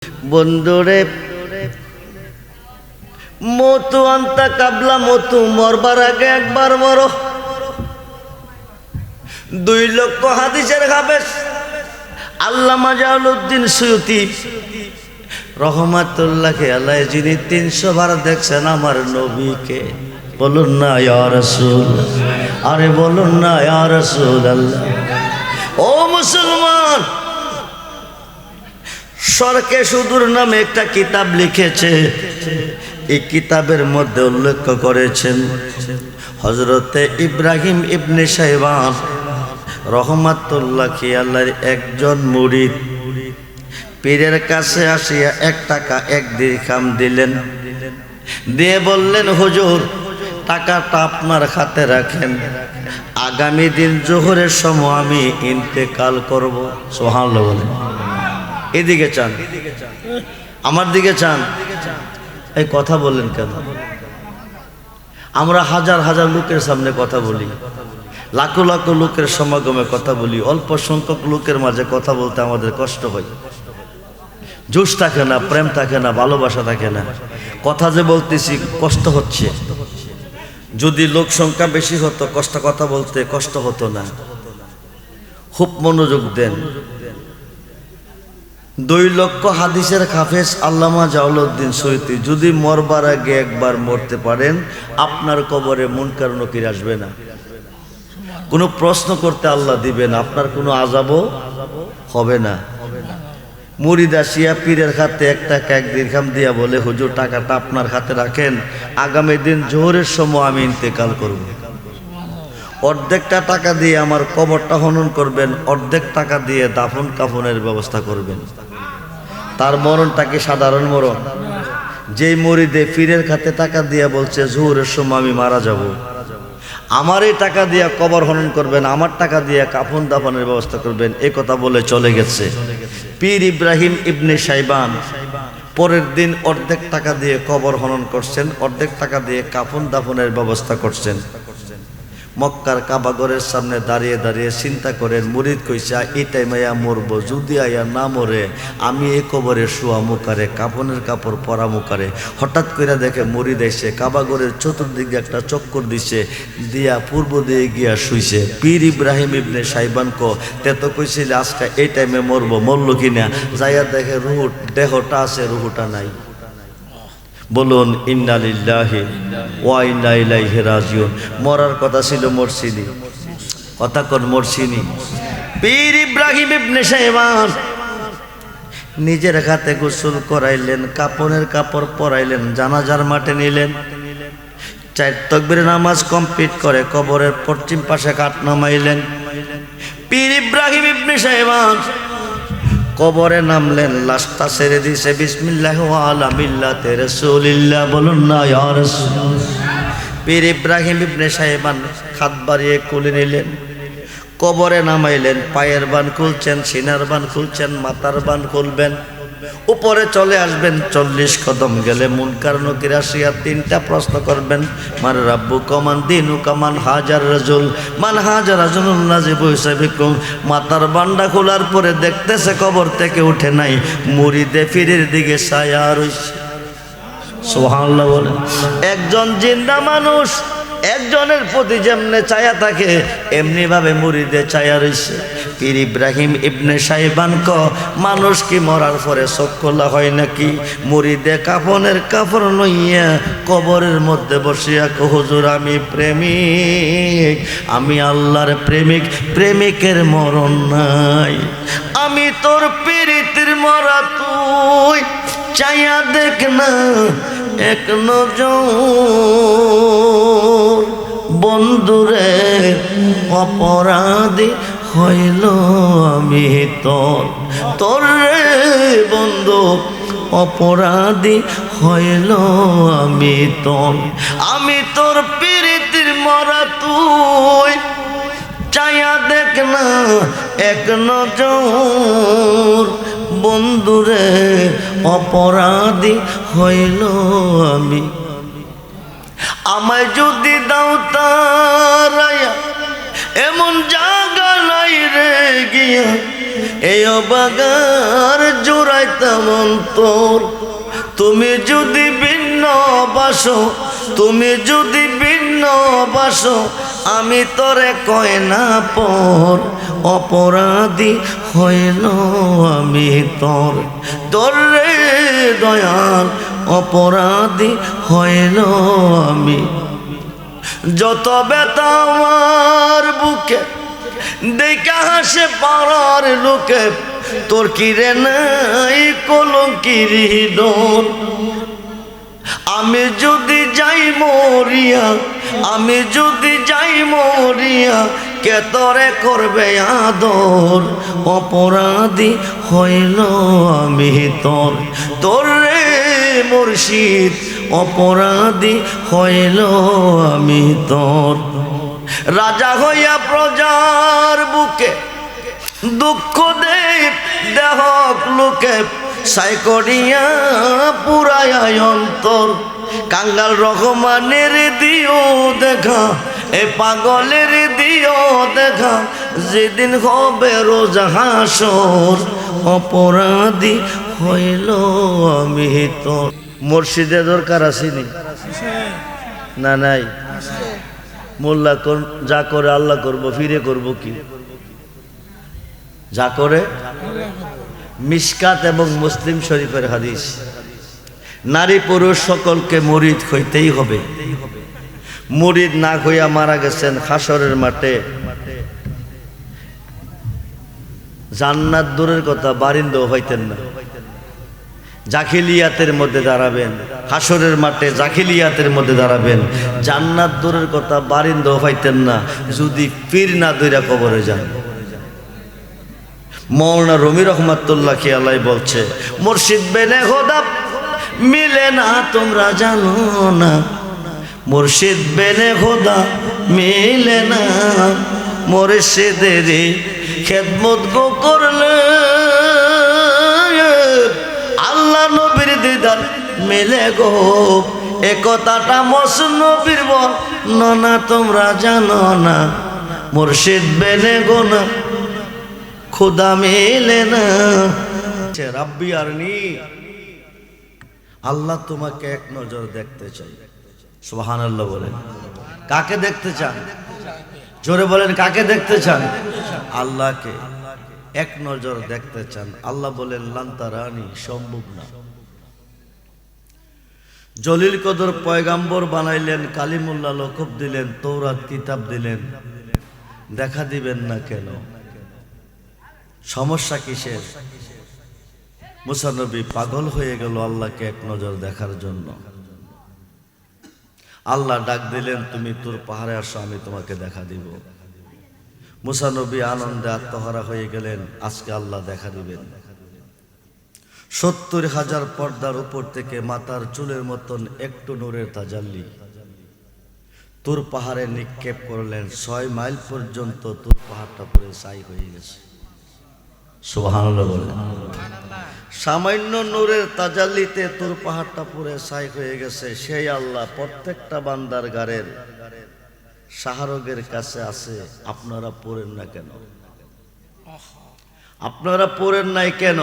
বন্ধুরে মতু আন্তা কাবলা মতু মরবার আগে একবার মরো। 2 লক্ষ হাদিসের হাফেজ আল্লামা জালালউদ্দিন সুয়ুতি রহমাতুল্লাহি আলাইহি যিনি 300 বার দেখছেন আমার নবীকে। বলুন না ইয়া রাসূল, আরে বলুন না ইয়া রাসূলুল্লাহ। ও মুসলমান, সরকে সুদূর নামে একটা কিতাব লিখেছে। এই কিতাবের মধ্যে উল্লেখ করেছেন হযরতে ইব্রাহিম ইবনে শাইবান রহমাতুল্লাহি আলাইহির একজন মুরিদ পীরের কাছে আসিয়া 1 টাকা 1 দিরহাম দিলেন। দিয়ে বললেন, হুজুর টাকাটা আপনার হাতে রাখেন, আগামী দিন জোহরের সময় আমি ইন্তেকাল করব। সুবহানাল্লাহ বলেন। এদিকে চান, আমার দিকে চান, এই কথা বললেন কেন? আমরা হাজার হাজার লোকের সামনে কথা বলি, লাখো লাখো লোকের সমাগমে কথা বলি, অল্প সংখ্যক লোকের মাঝে কথা বলতে আমাদের কষ্ট হয়। জোশ থাকে না, প্রেম থাকে না, ভালোবাসা থাকে না। কথা যে বলতেছি কষ্ট হচ্ছে। যদি লোক সংখ্যা বেশি হতো কথা বলতে কষ্ট হতো না। খুব মনোযোগ দেন। 2 লক্ষ হাদিসের হাফেজ আল্লামা জালালউদ্দিন সুয়ুতি যদি মরবার আগে একবার মরতে পারেন, আপনার কবরে মুনকার নকির আসবে না, কোনো প্রশ্ন করতে আল্লাহ দিবে না, আপনার কোনো আযাবও হবে না। মুরিদ আসিয়া পীরের হাতে 1 টাকা 1 দিরহাম দিয়া বলে, হুজুর টাকাটা আপনার হাতে রাখেন, আগামী দিন জোহরের সময় আমি ইন্তেকাল করব। অর্ধেকটা টাকা দিয়ে আমার কবরটা খনন করবেন, অর্ধেক টাকা দিয়ে দাফন কাফনের ব্যবস্থা করবেন। তার মরণটা কি সাধারণ মরণ? যেই মুরিদে পীরের হাতে টাকা দিয়া বলছে জোহরের সময় আমি মারা যাব, আমার এই টাকা দিয়া কবর খনন করবেন, আমার টাকা দিয়া কাফন দাফনের ব্যবস্থা করবেন, এই কথা বলে চলে গেছে। পীর ইব্রাহিম ইবনে শাইবান পরের দিন অর্ধেক টাকা দিয়ে কবর খনন করছেন, অর্ধেক টাকা দিয়ে কাফন দাফনের ব্যবস্থা করছেন। মক্কার কাবাগরের সামনে দাঁড়িয়ে দাঁড়িয়ে চিন্তা করেন, মুরিদ কইছে এই টাইমে মরবো, যদি আয়া না মরে আমি এই কবরে শুয়া মুখারে, কাফনের কাপড় পরা মুখারে। হঠাৎ করে দেখে মুরিদ এসে কাবাগরের চতুর্দিকে একটা চক্কর দিছে, দিয়া পূর্ব দিয়ে গিয়া শুইছে। পীর ইব্রাহিম ইবনে শাইবান তে তো কইছিল আজকে এই টাইমে মরবো, মরল কিনা? যাইয়া দেখে দেহটা আছে, রুহুটা নাই। বলুন ইন্না লিল্লাহি ওয়া ইন্না ইলাইহি রাজিউন। মরার কথা ছিল, মরছিনি, কথা কোন মরছিনি। পীর ইব্রাহিম ইবনে শাইবান নিজের হাতে গোসল করাইলেন, কাপনের কাপড় পরাইলেন, জানাজার মাঠে নিলেন। 4 তাকবীরের নামাজ কমপ্লিট করে কবরের পশ্চিম পাশে কাঠ নামাইলেন। পীর ইব্রাহিম ইবনে শাইবান কবরে নামলেন, লাশটা ছেড়ে দিছে। বিসমিল্লাহি ওয়া আলা মিল্লাতি রাসূলিল্লাহ। বলুন না ইয়া রাসূল। পীর ইব্রাহিম ইবনে শাইবান হাত বাড়িয়ে কোলে নিলেন, কবরে নামাইলেন। পায়ের বান খুলছেন, সিনার বান খুলছেন, মাথার বান খুলবেন, উপরে চলে আসবেন। 40 কদম গেলে মুনকার নকির আসিয়া 3টা প্রশ্ন করবেন, মান রাব্বুকা মান দীনুকা মান হাজার রাজুল, মান হাজার রাজুলুন নাজিবু হিসাবিকুম। মাথার বান্ডা খোলার পরে দেখতেছে কবর থেকে উঠে নাই, মুরিদে পীরের দিকে ছায়া রইছে। সুবহানাল্লাহ বলেন। একজন জিন্দা মানুষ একজনের প্রতি যেমনে ছায়া থাকে, এমনি ভাবে মুরিদে ছায়া রইছে। পীর ইব্রাহিম ইবনে শাইবান মানুষ কি মরার পরে চোখ খোলা হয় নাকি? মুরিদে কাফনের কাপড় লইয়া কবরের মধ্যে বসিয়া হুজুর আমি প্রেমিক, আমি আল্লাহর প্রেমিক, প্রেমিকের মরণ নাই, আমি তোর পীরিতির মরা, তুই চাইয়া দেখ না এক নজর। বন্ধুরে অপরাধী হইল আমি তোর রে বন্ধু, অপরাধী হইল আমি তোর পীরিতির মরা, তুই চাইয়া দেখ না এক নজর। বন্ধুরে অপরাধী হইল আমি, আমায় যদি দাও তারায়া এমন জায়গা নাই রে গিয়া এই অবাগার জোড়াইতাম অন্তর। তুমি যদি ভিন্ন বাসো, তুমি যদি ভিন্ন বাসো, আমি তোরে কয় না পর, অপরাধী হইল আমি তোর। তোর রে দয়াল অপরাধী হইল আমি। যত ব্যথা আমার বুকে দেখা হাসে পাড়ার লোকে, তোর কিরে নাই কলঙ্কিরি ডোর। আমি যদি যাই মরিয়া, আমি যদি যাই মরিয়া, কে তোরে করবে আদর, অপরাধী হইল আমি তোর। তোর রে মুর্শিদ অপরাধী হইল আমি তোর। রাজা হইয়া প্রজার বুকে দুঃখ দেব দেহক লোকে, সাই করিয়া পুরায়া অন্তর। কাঙ্গাল রহমানের দিও দেখা, এ পাগলের দিও দেখা, যেদিন হবে রোজ হাসর, অপরাধী হইল আমি তোর। মুর্শিদের দরকার আসেনি না? নাই। মোল্লা যা করে আল্লাহ করব, ফিরে করব কি? যা করে। মিশকাত এবং মুসলিম শরীফের হাদিস, নারী পুরুষ সকলকে মুরিদ হইতেই হবে। মুরিদ না হইয়া মারা গেছেন হাসরের মাঠে, জান্নাত দূরের কথা বারিন্দাও হইতেন না। জাখিলিয়াতের মধ্যে দাঁড়াবেন, হাসরের মাঠে জাখিলিয়াতের মধ্যে দাঁড়াবেন। জান্নাত দূরের কথা বারিন্দাও হইতেন না যদি পীর না দইরা কবরে যান। মৌলানা রুমি রহমাতুল্লাহ আলাই বলছে, মুর্শিদ বেনে খোদা মিলে না তোমরা জানো না, মুর্শিদ বেনে খোদা মিলে না। মুর্শিদের খেদমত গো করলে আল্লাহ নবীর দিদার মেলে গো। এ কথাটা মসনবীর বর্ণনা তোমরা জানো না, মুর্শিদ বেনে গো না খুদা মেলে না। রাব্বি আরনি, আল্লাহ তোমাকে এক নজর দেখতে চাই। সুবহানাল্লাহ বলেন। কাকে দেখতে চান? জোরে বলেন, কাকে দেখতে চান? আল্লাহকে এক নজর দেখতে চান। আল্লাহ বলেন লান তারানি, সম্ভব না। জলিল কদর পয়গাম্বর বানাইলেন, কালিমুল্লাহ লকব দিলেন, তৌরাত কিতাব দিলেন, দেখা দিবেন না কেন? সমস্যা কিসের? মুসা নবী পাগল হয়ে গেল আল্লাহকে এক নজর দেখার জন্য। আল্লাহ ডাক দিলেন, তুমি তোর পাহাড়ে আসো, আমি তোমাকে দেখা দিব। মুসা নবী আনন্দে আত্মহারা হয়ে গেলেন, আজকে আল্লাহ দেখা দিবেন। 70,000 পর্দার উপর থেকে মাথার চুলের মতন একটু নূরের তাজাল্লি তোর পাহাড়ে নিক্ষেপ করলেন। 6 মাইল পর্যন্ত তোর পাহাড়টা পুরো ছাই হয়ে গেছে। সুবহানাল্লাহ বলেন। সামান্য নূরের তাজাল্লিতে তোর পাহাড়টা পুরো ছাই হয়ে গেছে। সেই আল্লাহ প্রত্যেকটা বান্দার গারের শাহরগের কাছে আছে। আপনারা পড়েন না কেন? আপনারা পড়েন নাই কেন?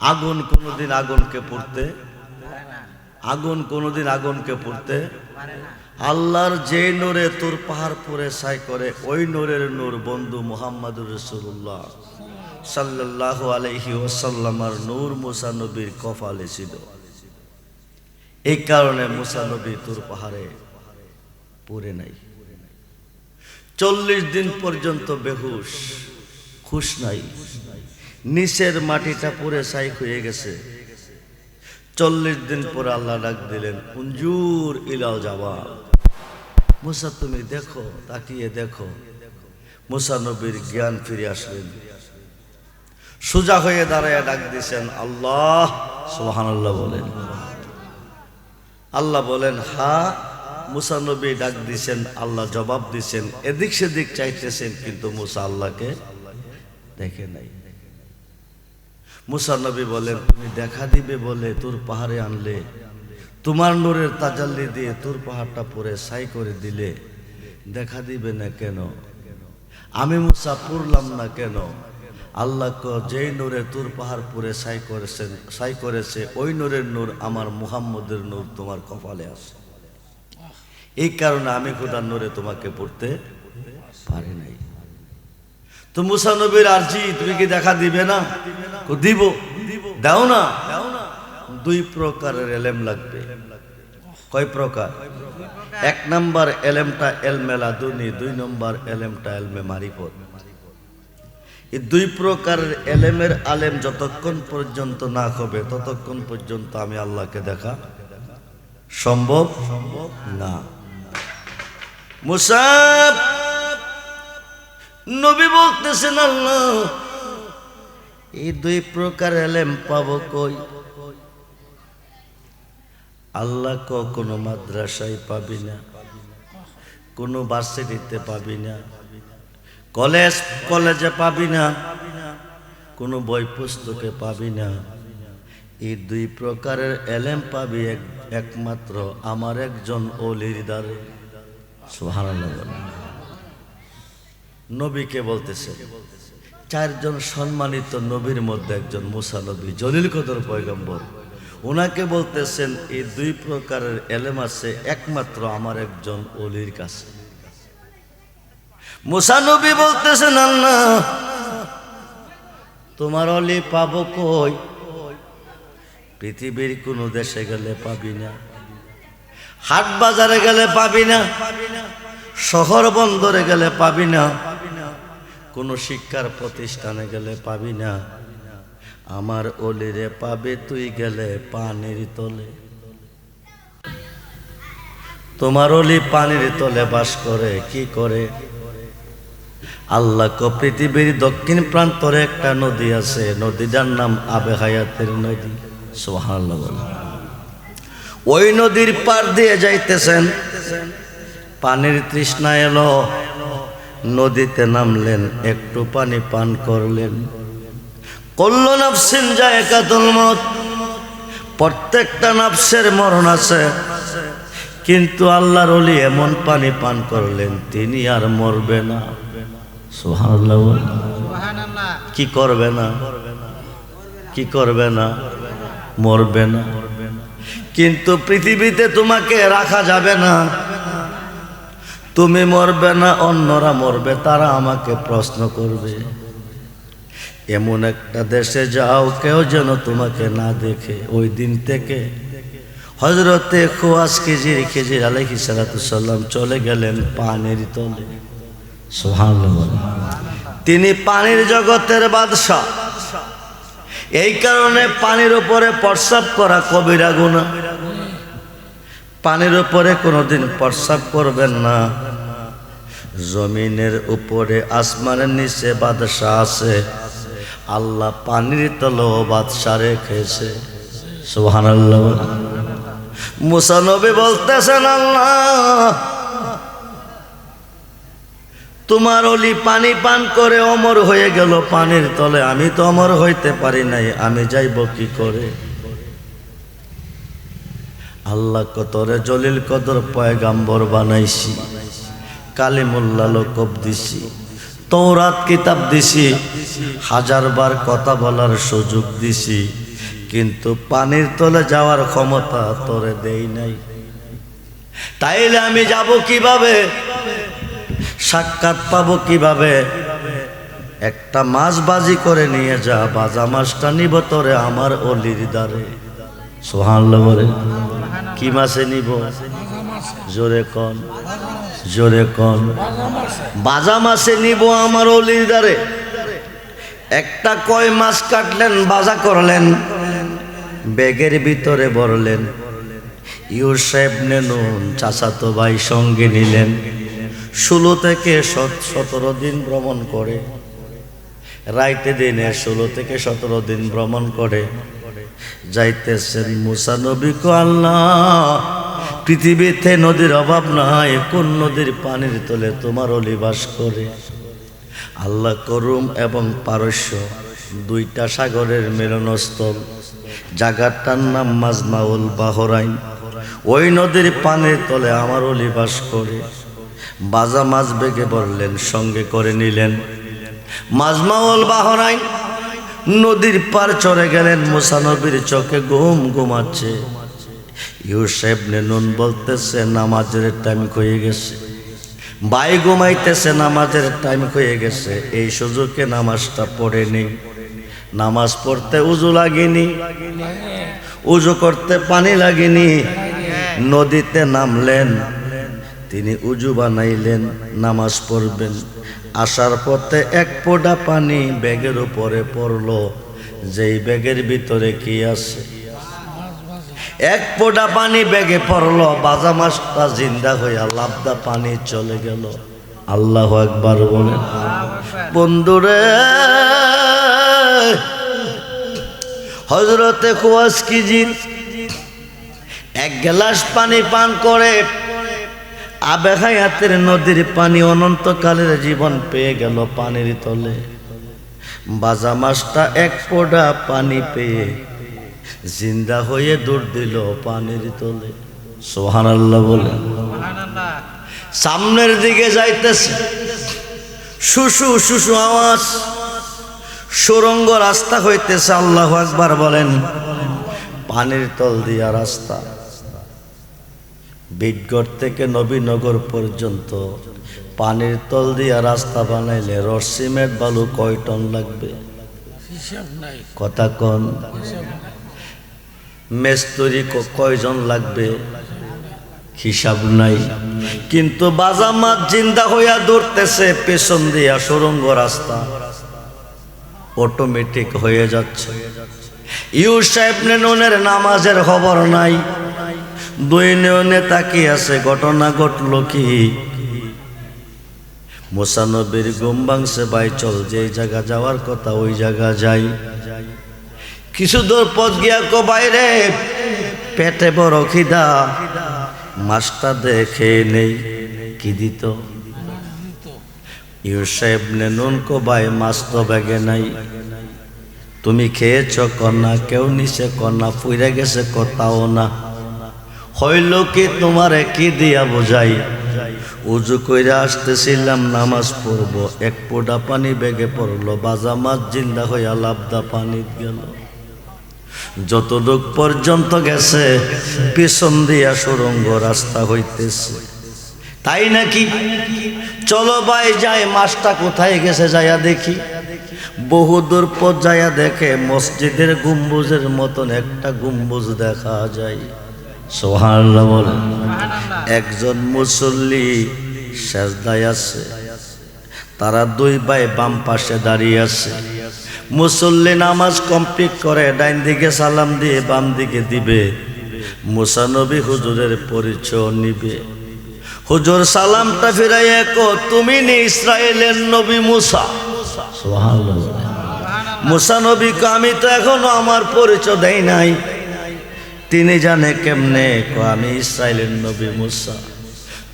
আগুন কোনদিন আগুনকে পড়তে, আগুন কোনদিন আগুনকে পড়তে। আল্লাহর যে নূরে তোর পাহাড় পুরে ছাই করে, ওই নূরের নূর বন্ধু মুহাম্মদুর রাসূলুল্লাহ সাল্লাল্লাহু আলাইহি ওয়াসাল্লামের নূর মুসা নবীর কপালে ছিল। এই কারণে মুসা নবী তোর পাহাড়ে পড়ে নাই। 40 দিন পর্যন্ত বেহুশ, খুশ নাই। নিচের মাটিটা পুরে ছাই হয়ে গেছে। 40 দিন পরে আল্লাহ ডাক দিলেন, উনজুর ইলাল জাবাল, মুসা তুমি দেখো, তাকিয়ে দেখো। মুসা নবীর জ্ঞান ফিরে আসলেন, সোজা হয়ে দাঁড়ায় ডাক দিয়েছেন আল্লাহ। সুবহানাল্লাহ বলেন। আল্লাহ বলেন হা। মুসা নবী ডাক দিয়েছেন, আল্লাহ জবাব দিয়েছেন। এদিক সেদিক চাইতেছেন, কিন্তু মুসা আল্লাহকে দেখে নাই। মুসা নবী বলেন, তুমি দেখা দিবে বলে তোর পাহাড়ে আনলে, তোমার নূরের তাজাল্লি দিয়ে তোর পাহাড়টা পরে ছাই করে দিলে, দেখা দিবে না কেন? আমি মুসা পুরলাম না কেন? আল্লাহ যেই নূরে তুর পাহাড় পুরে ছাই করেছে ওই নূরের নূর আমার মুহাম্মদের নূর তোমার কপালে আছে, এই কারণে আমি খোদার নূরে তোমাকে পড়তে পারি নাই। তো মুসা নবীর আরজি তুমি কি দেখা দিবে না? দিব, দাও না। দুই প্রকারের এলেম লাগবে। কয় প্রকার? এক নাম্বার এলেমটা এলমে লাদুনি, দুই নম্বর এলেমটা এলমে মারিফত। এই দুই প্রকারের এলেমের আলেম যতক্ষণ পর্যন্ত না হবে ততক্ষণ পর্যন্ত আমি আল্লাহকে দেখা সম্ভব না। মুসা নবী বলতেছেন আল্লাহ এই দুই প্রকার এলেম পাবো কই? আল্লাহ কোনো মাদ্রাসায় পাবি না, কোনো ভার্সিটিতে পাবি না, কলেজে পাবি না, কোনো বই পুস্তকে পাবি না। এই দুই প্রকারের এলেম পাবি একমাত্র আমার একজন ওলির দ্বারে। সুবহানাল্লাহ। নবীকে বলতেছে, চারজন সম্মানিত নবীর মধ্যে একজন মুসা নবী, জলিল কদর পয়গম্বর, ওনাকে বলতেছেন এই দুই প্রকারের এলেম আছে একমাত্র আমার একজন ওলির কাছে। মুসা নবী বলতেছেন আল্লাহ তোমার অলি পাবো কই? পৃথিবীর কোন দেশে গেলে পাবি না, হাট বাজারে গেলে পাবি না, শহর বন্দরে গেলে পাবি না, কোন শিক্ষার প্রতিষ্ঠানে গেলে পাবি না। আমার অলিরে পাবে তুই গেলে পানির তলে। তোমার অলি পানির তলে বাস করে, কি করে? আল্লাহ পৃথিবীর দক্ষিণ প্রান্তরে একটা নদী আছে, নদীটার নাম আবে হায়াতের নদী। সুবহানাল্লাহ। ওই নদীর পার দিয়ে যাইতেছেন, পানির তৃষ্ণা এলো, নদীতে নামলেন, একটু পানি পান করলেন। কুল্লু নাফসিন যায়কাতুল মউত, প্রত্যেকটা নাফসের মরণ আছে, কিন্তু আল্লাহর ওলি এমন পানি পান করলেন তিনি আর মরবে না। সুবহানাল্লাহ। কি করবে না? কি করবে না? মরবে না। কিন্তু পৃথিবীতে তোমাকে রাখা যাবে না, তুমি মরবে না, অন্যরা মরবে, তারা আমাকে প্রশ্ন করবে। এমন একটা দেশে যাও কেউ যেন তোমাকে না দেখে। ওই দিন থেকে হযরতে খুয়াস খিজির আলাইহিস সালাতু সাল্লাম চলে গেলেন পানির তলে। সুবহানাল্লাহ। তিনি পানির জগতের বাদশা, এই কারণে পানির উপরে প্রস্রাব করা কবিরা গুনাহ। পানির উপরে কোনোদিন প্রস্রাব করবেন না। জমিনের উপরে আসমানের নিচে বাদশা আছে, আল্লাহ পানির তলেও বাদশা রেখেছে। সুবহানাল্লাহ। মুসা নবী বলতেছেন আল্লাহ তোমার ওলি পানি পান করে অমর হয়ে গেল পানির তলে, আমি তো অমর হইতে পারি নাই, আমি যাইব কি করে? আল্লাহ কতরে জলিল কদর পয়গাম্বর বানাইছি, কালিমুল্লাহ লকব দিছি, তৌরাত কিতাব দিছি, হাজারবার কথা বলার সুযোগ দিছি, কিন্তু পানির তলে যাওয়ার ক্ষমতা তোরে দেই নাই। তাইলে আমি যাব কিভাবে? সাক্ষাৎ পাবো কিভাবে? একটা মাছ বাজি করে নিয়ে যা, বাজা মাছটা নিব তোরে আমার অলির দ্বারে। সুবহানাল্লাহ বলে। কি মাছে নিব? জোরে কন, জোরে কন। বাজা মাছে নিব আমার অলির দ্বারে। একটা কয় মাছ কাটলেন, বাজা করলেন, ব্যাগের ভিতরে ভরলেন। ইউসুফ ইবনে নুন চাচাতো ভাই সঙ্গে নিলেন। 16 থেকে 17 দিন ভ্রমণ করে, রাইতে দিনে 16 থেকে 17 দিন ভ্রমণ করে যাইতেছেন। মুসা নবী কো আল্লাহ পৃথিবীতে নদীর অভাব নাই, কোন নদীর পানির তলে তোমার অলি বাস করে? আল্লাহ করুম এবং পারস্য দুইটা সাগরের মিলনস্থল, জায়গাটার নাম মাজমাউল বাহরাইন। ওই নদীর পানির তলে আমার অলি বাস করে। বাজা মাছ বেগে বললেন, সঙ্গে করে নিলেন। মাজমাউল বাহরাইন নদীর পার চড়ে গেলেন। মুসা নবীর চোখে ঘুম ঘুমাচ্ছে। ইউসা ইবনে নুন বলতেছে, নামাজের টাইম হয়ে গেছে। ভাই ঘুমাইতেছে, নামাজের টাইম হয়ে গেছে। এই সুযোগে নামাজটা পড়ে নেই। নামাজ পড়তে উজু লাগেনি, উজু করতে পানি লাগেনি। নদীতে নামলেন, তিনি উজু বানাইলেন, নামাজ পড়বেন। আসার পথে এক ফোঁটা পানি ব্যাগের উপরে পড়লো। যেই ব্যাগের ভিতরে কি আছে? এক ফোঁটা পানি ব্যাগে পড়লো। বাজা মাছটা জিন্দা হইয়া লাবদা পানি চলে গেল। আল্লাহু আকবার বলেন। বন্ধুরে, হযরতে খুয়াইশিজির এক গ্লাস পানি পান করে আবে হায়াতের নদীর পানি, অনন্তকালের জীবন পেয়ে গেল পানির তলে। বাজা মাছটা এক ফোঁটা পানি পেয়ে জিন্দা হয়ে দৌড় দিল পানির তলে। সুবহানাল্লাহ বলেন। সামনের দিকে যাইতেছে, শুশু শুশু আওয়াজ, সুরঙ্গ রাস্তা হইতেছে। আল্লাহু আকবার বলেন। পানির তল দিয়া রাস্তা। বিটগড় থেকে নবীনগর পর্যন্ত পানির তল দিয়া রাস্তা বানাইলে রড সিমেন্ট বালু কয় টন লাগবে? কথা কন। মেস্তরি কয়জন লাগবে? হিসাব নাই। কিন্তু বাজা মাছ জিন্দা হইয়া দৌড়তেছে, পেছন দিয়া সুরঙ্গ রাস্তা অটোমেটিক হয়ে যাচ্ছে। ইউসা ইবনে নুনের নামাজের খবর নাই। দুই নয়নে তাকিয়ে আছে। ঘটনা ঘটল কি? মুসা নবীর ঘুম ভাঙছে। ভাই চল, যে জায়গা যাওয়ার কথা ওই জায়গা যাই। কিছু দূর পথ গিয়া কো বাইরে, পেটে বড় খিদা, মাছটা দেখে নেই। কি দিত? ইউসা ইবনে নুন কো ভাই, মাছ তো ব্যাগে নাই। তুমি খেয়েছ? কন্যা কেউ নিছে। কন্যা ফুইরে গেছে? কোথাও না। হইল কি তোমারে কি দিয়া বোঝাই? উজু কইরা আসতেছিলাম, নামাজ পড়ব, এক ফোঁটা পানি বেগে পড়লো। বাজা মাছ জিন্দা হইয়া লাবদা পানি গেল। যতটুক পর্যন্ত গেছে পিছন দিয়া সুরঙ্গ রাস্তা হইতেছে। তাই নাকি? চলো ভাই যাই, মাছটা কোথায় গেছে যাইয়া দেখি। বহুদূর পথ যাইয়া দেখে মসজিদের গম্বুজের মতন একটা গম্বুজ দেখা যায়। সুবহানাল্লাহ বলেন। একজন মুসল্লি সেজদায় আছে। তারা দুই ভাই বাম পাশে দাঁড়িয়ে আছে। মুসল্লি নামাজ কমপ্লিট করে ডাইন দিকে সালাম দিয়ে বাম দিকে দিবে। মুসা নবী হুজুরের পরিচয় নিবে। হুজুর সালামটা ফিরাইয়া কো, তুমি নি ইসরায়েলের নবী মুসা? সুবহানাল্লাহ। মুসা নবী কো, আমি তো এখনো আমার পরিচয় দেই নাই। তিনি জানে কেমনে? কো, আমি ইসরায়েলের নবী মুসা।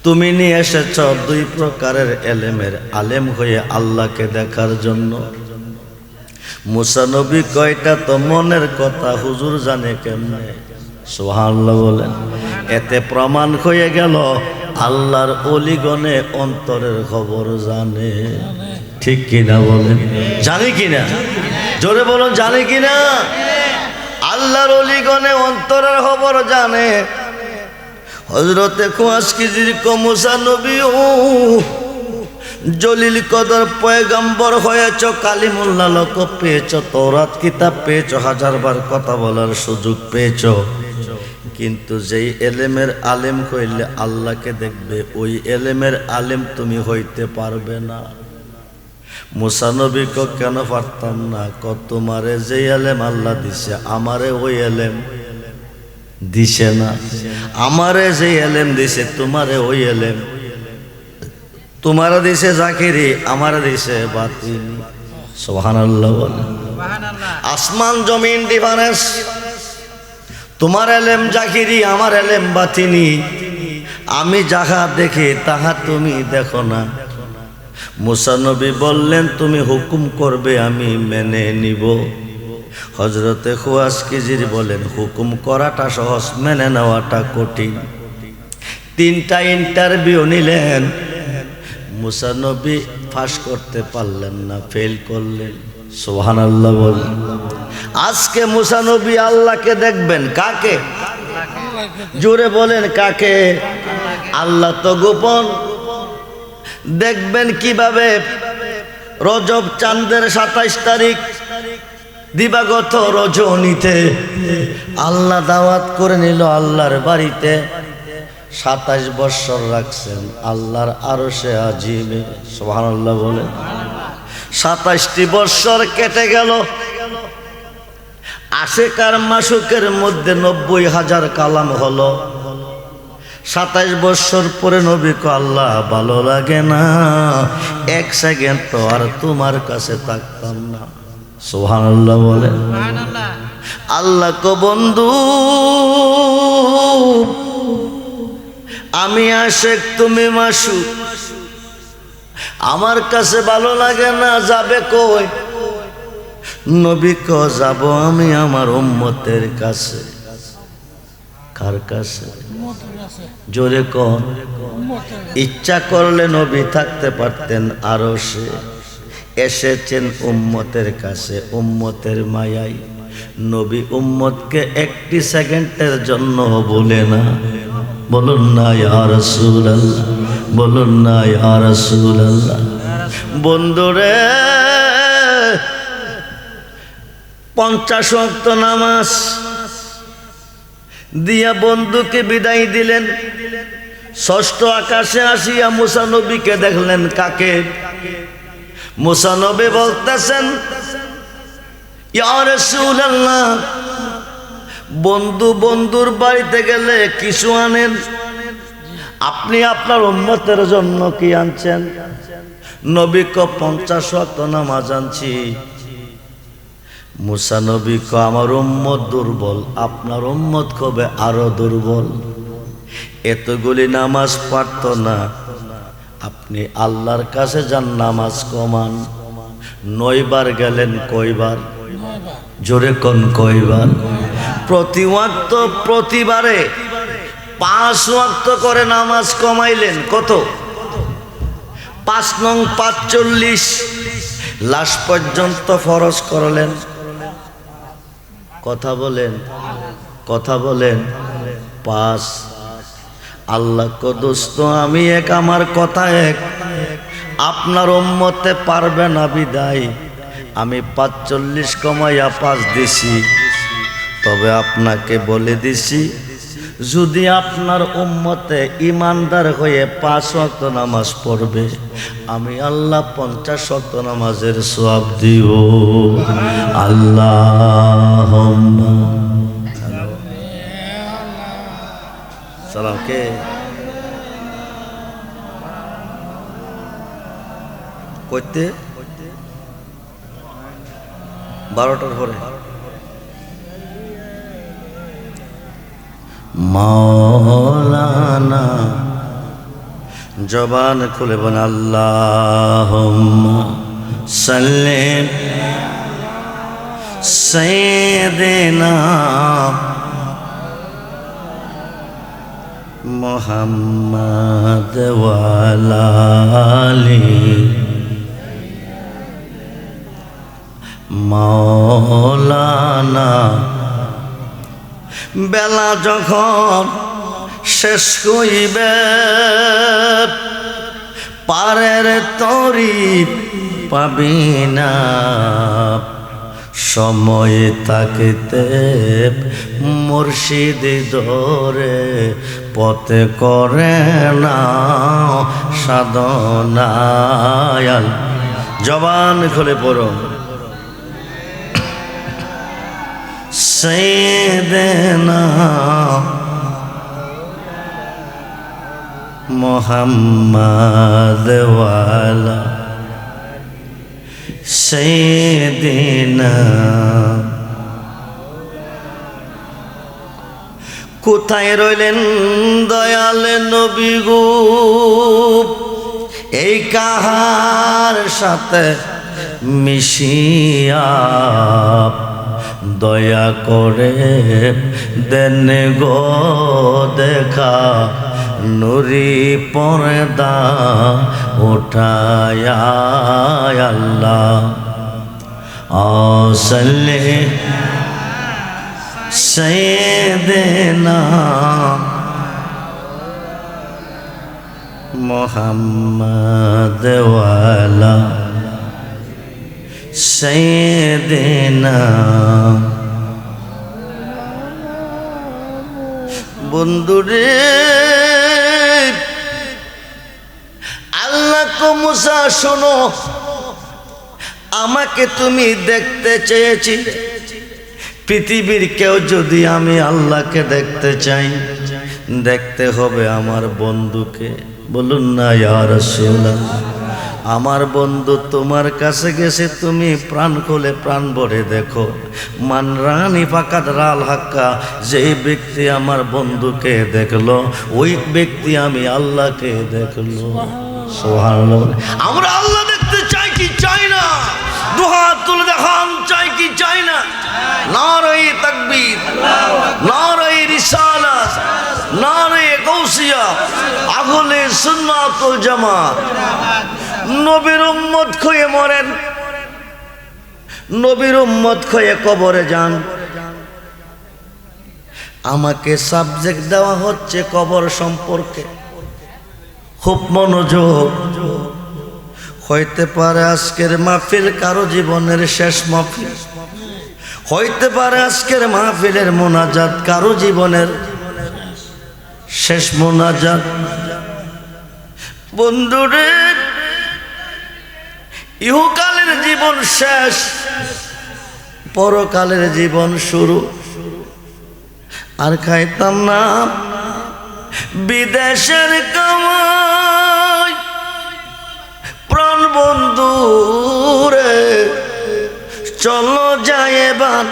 তুমি নিয়ে এসেছ দুই প্রকারের এলেমের আলেম হয়ে আল্লাহকে দেখার জন্য। মুসা নবী কয়টা তো মনের কথা, হুজুর জানে কেমনে? সুবহানাল্লাহ বলেন। এতে প্রমাণ হয়ে গেল আল্লাহর ওলিগণে অন্তরের খবর জানে। ঠিক কিনা বলেন? জানে কিনা? জোরে বলুন, জানে কিনা? আল্লাহর ওলিগণে অন্তরের খবর জানে। হযরতে খুয়াইশিজির কো, মুসা নবী জলিল কদর পয়গম্বর হয়েছ, কালিমুল্লাহ লকব পেয়েছ, তওরাত কিতাব পেয়েছ, হাজারবার কথা বলার সুযোগ পেয়েছ। কিন্তু যেই এলেমের আলেম হইলে আল্লাহকে দেখবে, ওই এলেমের আলেম তুমি হইতে পারবে না। মুসা নবী কো, কেন পারতাম না? তোমারে যে এলেম আল্লাহ দিছে, আমারে ওই এলেম দিছে না। আমারে যে এলেম দিছে, তোমারে ওই এলেম। তোমারা দিছে জাকিরি, আমারে দিছে বাতিনি। সুবহানাল্লাহ বলেন। আসমান জমিন ডিফারেন্স। তোমার এলেম জাকিরি, আমার এলেম বাতিনি। আমি যাহা দেখি তাহা তুমি দেখো না। মুসা নবী বললেন, তুমি হুকুম করবে, আমি মেনে নিব। হযরতে খুয়াইশিজির বলেন, হুকুম করাটা সহজ, মেনে নেওয়াটা কঠিন। 3টা ইন্টারভিউ নিলেন, মুসা নবী ফাঁস করতে পারলেন না, ফেল করলেন। সুবহানাল্লাহ বলেন। আজকে মুসা নবী আল্লাহকে দেখবেন, কাকে? জোরে বলেন কাকে? আল্লাহ তো গোপন। দেখবেন কিভাবে? রজব চাঁদের 27 তারিখ দিবাগত রজনীতে আল্লাহ দাওয়াত করে নিল আল্লাহর বাড়িতে। 27 বৎসর রাখছেন আল্লাহর আরশে আজিমে। সুবহানাল্লাহ বলে। 27টি বৎসর কেটে গেল। আশেকার মাসুকের মধ্যে 90,000 কালাম হলো। 27 বৎসর পরে নবীকে আল্লাহ ভালো লাগে না, 1 সেকেন্ড তো আর তোমার কাছে থাকতাম না। সুবহানাল্লাহ বলে। আল্লাহ কো বন্ধু আমি আশিক তুমি মাসুক, আমার কাছে ভালো লাগে না, যাবে কই? নবী কো যাব আমি আমার উম্মতের কাছে। কার কাছে? জোরে কোন? ইচ্ছা করলে নবী থাকতে পারতেন আরশে, এসেছেন উম্মতের কাছে, উম্মতের মায়াই। নবী উম্মতকে 1 সেকেন্ডের জন্য বলে না। বলুন না ইয়া রাসূলুল্লাহ, বলুন না ইয়া রাসূলুল্লাহ। বন্ধুরে 50 ওয়াক্ত নামাজ দিয়া বন্ধুকে বিদায় দিলেন। 6ষ্ঠ আকাশে আসিয়া মুসা নবীকে দেখলেন, কাকে? মুসা নবী বলতেছেন, ইয়া রাসূলুল্লাহ, বন্ধু বন্ধুর বাড়িতে গেলে কিছু আনেন, আপনি আপনার উম্মতের জন্য কি আনছেন? নবী কো 50 ওয়াক্ত নামাজ আনছি। মুসা নবী কো আমার উম্মত দুর্বল, আপনার উম্মত কবে আরো দুর্বল, এতগুলি নামাজ পারত না। আপনি আল্লাহর কাছে যান, নামাজ কমান। 9 বার গেলেন, কয়বার? জোরে কোন কয়বার? প্রতি ওয়াক্ত প্রতিবারে 5 ওয়াক্ত করে নামাজ কমাইলেন। কত? 5 নং 45, লাশ পর্যন্ত ফরজ করলেন। কথা বলেন, কথা বলেন। 5। আল্লাহ কো দোস্ত আমি এক, আমার কথা এক, আপনার উম্মতে পারবে না বিদায় আমি 45 কমাইয়া 5 দিছি। তবে আপনাকে বলে দিছি, যদি আপনার উম্মতে ইমানদার হয়ে 5 ওয়াক্ত নামাজ পড়বে, আমি আল্লাহ 50 ওয়াক্ত নামাজের সওয়াব দিব। আল্লাহুম্মা সালাম। কে কইতে? 12টার পরে। মাওলানা জবান খুলে বল, আল্লাহুম্মা সাল্লি সাইয়্যিদিনা মুহাম্মাদ ওয়া আলা আলি মাওলানা। বেলা যখন শেষ হইবে, পারের তরি পাবি না, সময় থাকিতে মুর্শিদ ধরে পথে করে না সাধনায়। জবান খুলে পড়ো, সাইয়্যিদিনা মুহাম্মাদ ওয়া আলা সাইয়্যিদিনা। কোথায় রইলেন দয়াল নবী গো? এই কাহার সাথে মিশিয়া দয়া করে দেন গো দেখা, নুরি পর্দা উঠায়া আল্লাহ সাল্লি সাইয়্যিদিনা মুহাম্মদ ওয়ালা সাইয়্যিদিনা। বন্ধুরে আল্লাহ কো মুসা শোনো, আমাকে তুমি দেখতে চেয়েছি, পৃথিবীর কেউ যদি আমি আল্লাহকে দেখতে চাই, দেখতে হবে আমার বন্ধুকে। বলুন না ইয়া রাসূলুল্লাহ, আমার বন্ধু তোমার কাছে গেছে, তুমি প্রাণ খুলে প্রাণ ভরে দেখো। মান রানি ফাকাদ রাল হাক্কা, যেই ব্যক্তি আমার বন্ধুকে দেখলো ওই ব্যক্তি আমি আল্লাহকে দেখলো। সুবহানাল্লাহ। আমরা আল্লাহ দেখতে চাই কি চাই না? দুহাত তুলে দেখান, চাই কি চাই না? নারে তাকবীর, নারে রিসালাত, নারে গাউসিয়া, আহলে সুন্নাত ওয়াল জামাত। নবীর উম্মত হয়ে মরেন, নবীর উম্মত হয়ে কবরে যান। আমাকে সাবজেক্ট দেওয়া হচ্ছে কবর সম্পর্কে, খুব মনোযোগ। হইতে পারে আজকের মাহফিল কারো জীবনের শেষ মাহফিল, হইতে পারে আজকের মাহফিলের মোনাজাত কারো জীবনের শেষ মোনাজাত। বন্ধুরে ইহকালের জীবন শেষ, পরকালের জীবন শুরু। আর খাইতাম না বিদেশের কামাই, প্রাণ বন্ধু রে চলো যাই এবার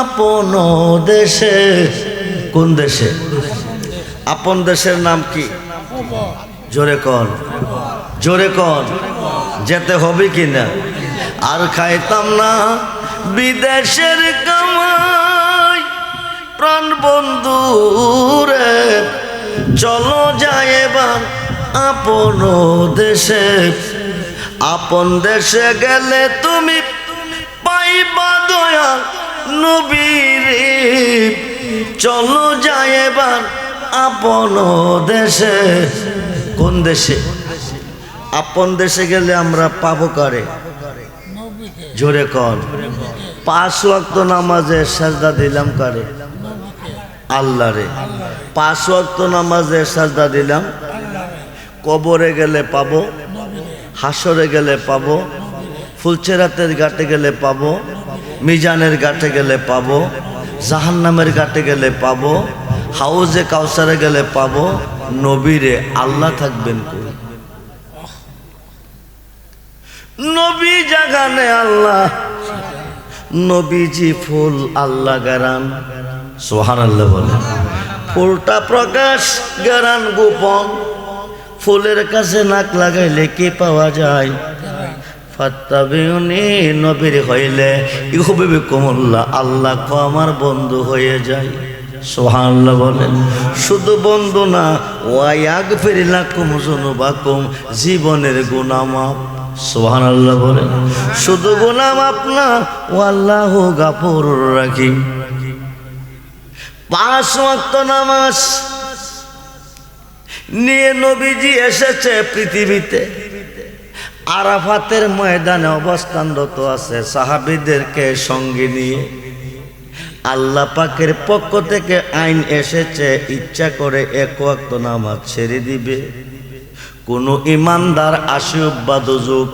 আপন দেশে। কোন দেশে? আপন দেশের নাম কি? জোরে কর, জোরে কর, যেতে হবে কিনা? আর খাইতাম না বিদেশের কামাই, প্রাণ বন্ধু রে চলো যাই এবার আপন দেশে। আপন দেশে গেলে তুমি পাইবা দয়া নবীর, চলো যাই এবার আপন দেশে। কোন দেশে? আপন দেশে গেলে আমরা পাবো কারে? জোরে কর। 5 ওয়াক্ত নামাজে সাজদা দিলাম কারে? আল্লাহ রে। 5 ওয়াক্ত নামাজে সাজদা দিলাম। কবরে গেলে পাবো, হাসরে গেলে পাবো, ফুলচেরাতের ঘাটে গেলে পাবো, মিজানের ঘাটে গেলে পাবো, জাহান্নামের ঘাটে গেলে পাবো, হাউজে কাউসারে গেলে পাবো। নবীরে আল্লাহ থাকবেন কই? নবী জাগানে আল্লাহ, নবীজি ফুল আল্লাহ গারান। সুবহানাল্লাহ বলে। ফুলটা প্রকাশ, গারান গোপন। ফুলের কাছে নাক লাগাইলে কি পাওয়া যায়? ফাত্তাবিউনি, নবীর হইলে ইউহিব্বুকুমুল্লাহ, আল্লাহ কো আমার বন্ধু হয়ে যায়। সুবহানাল্লাহ বলেন। শুধু বন্ধু না, ওয়া ইয়াগফির লাকুম যুনুবাকুম, জীবনের গুনাহ মাফ। সুবহানাল্লাহ বলেন। শুধু গুনাহ মাফ না, ওয়াল্লাহু গাফুরুর রহিম। 5 ওয়াক্ত নামাজ নিয়ে নবীজি এসেছে পৃথিবীতে। আরাফাতের ময়দানে অবস্থানরত আছে সাহাবীদেরকে সঙ্গে নিয়ে। আল্লাহ পাকের পক্ষ থেকে আইন এসেছে, ইচ্ছা করে 1 ওয়াক্ত নামাজ ছেড়ে দিবে কোন ইমানদার আশিউব্বাদ যুগ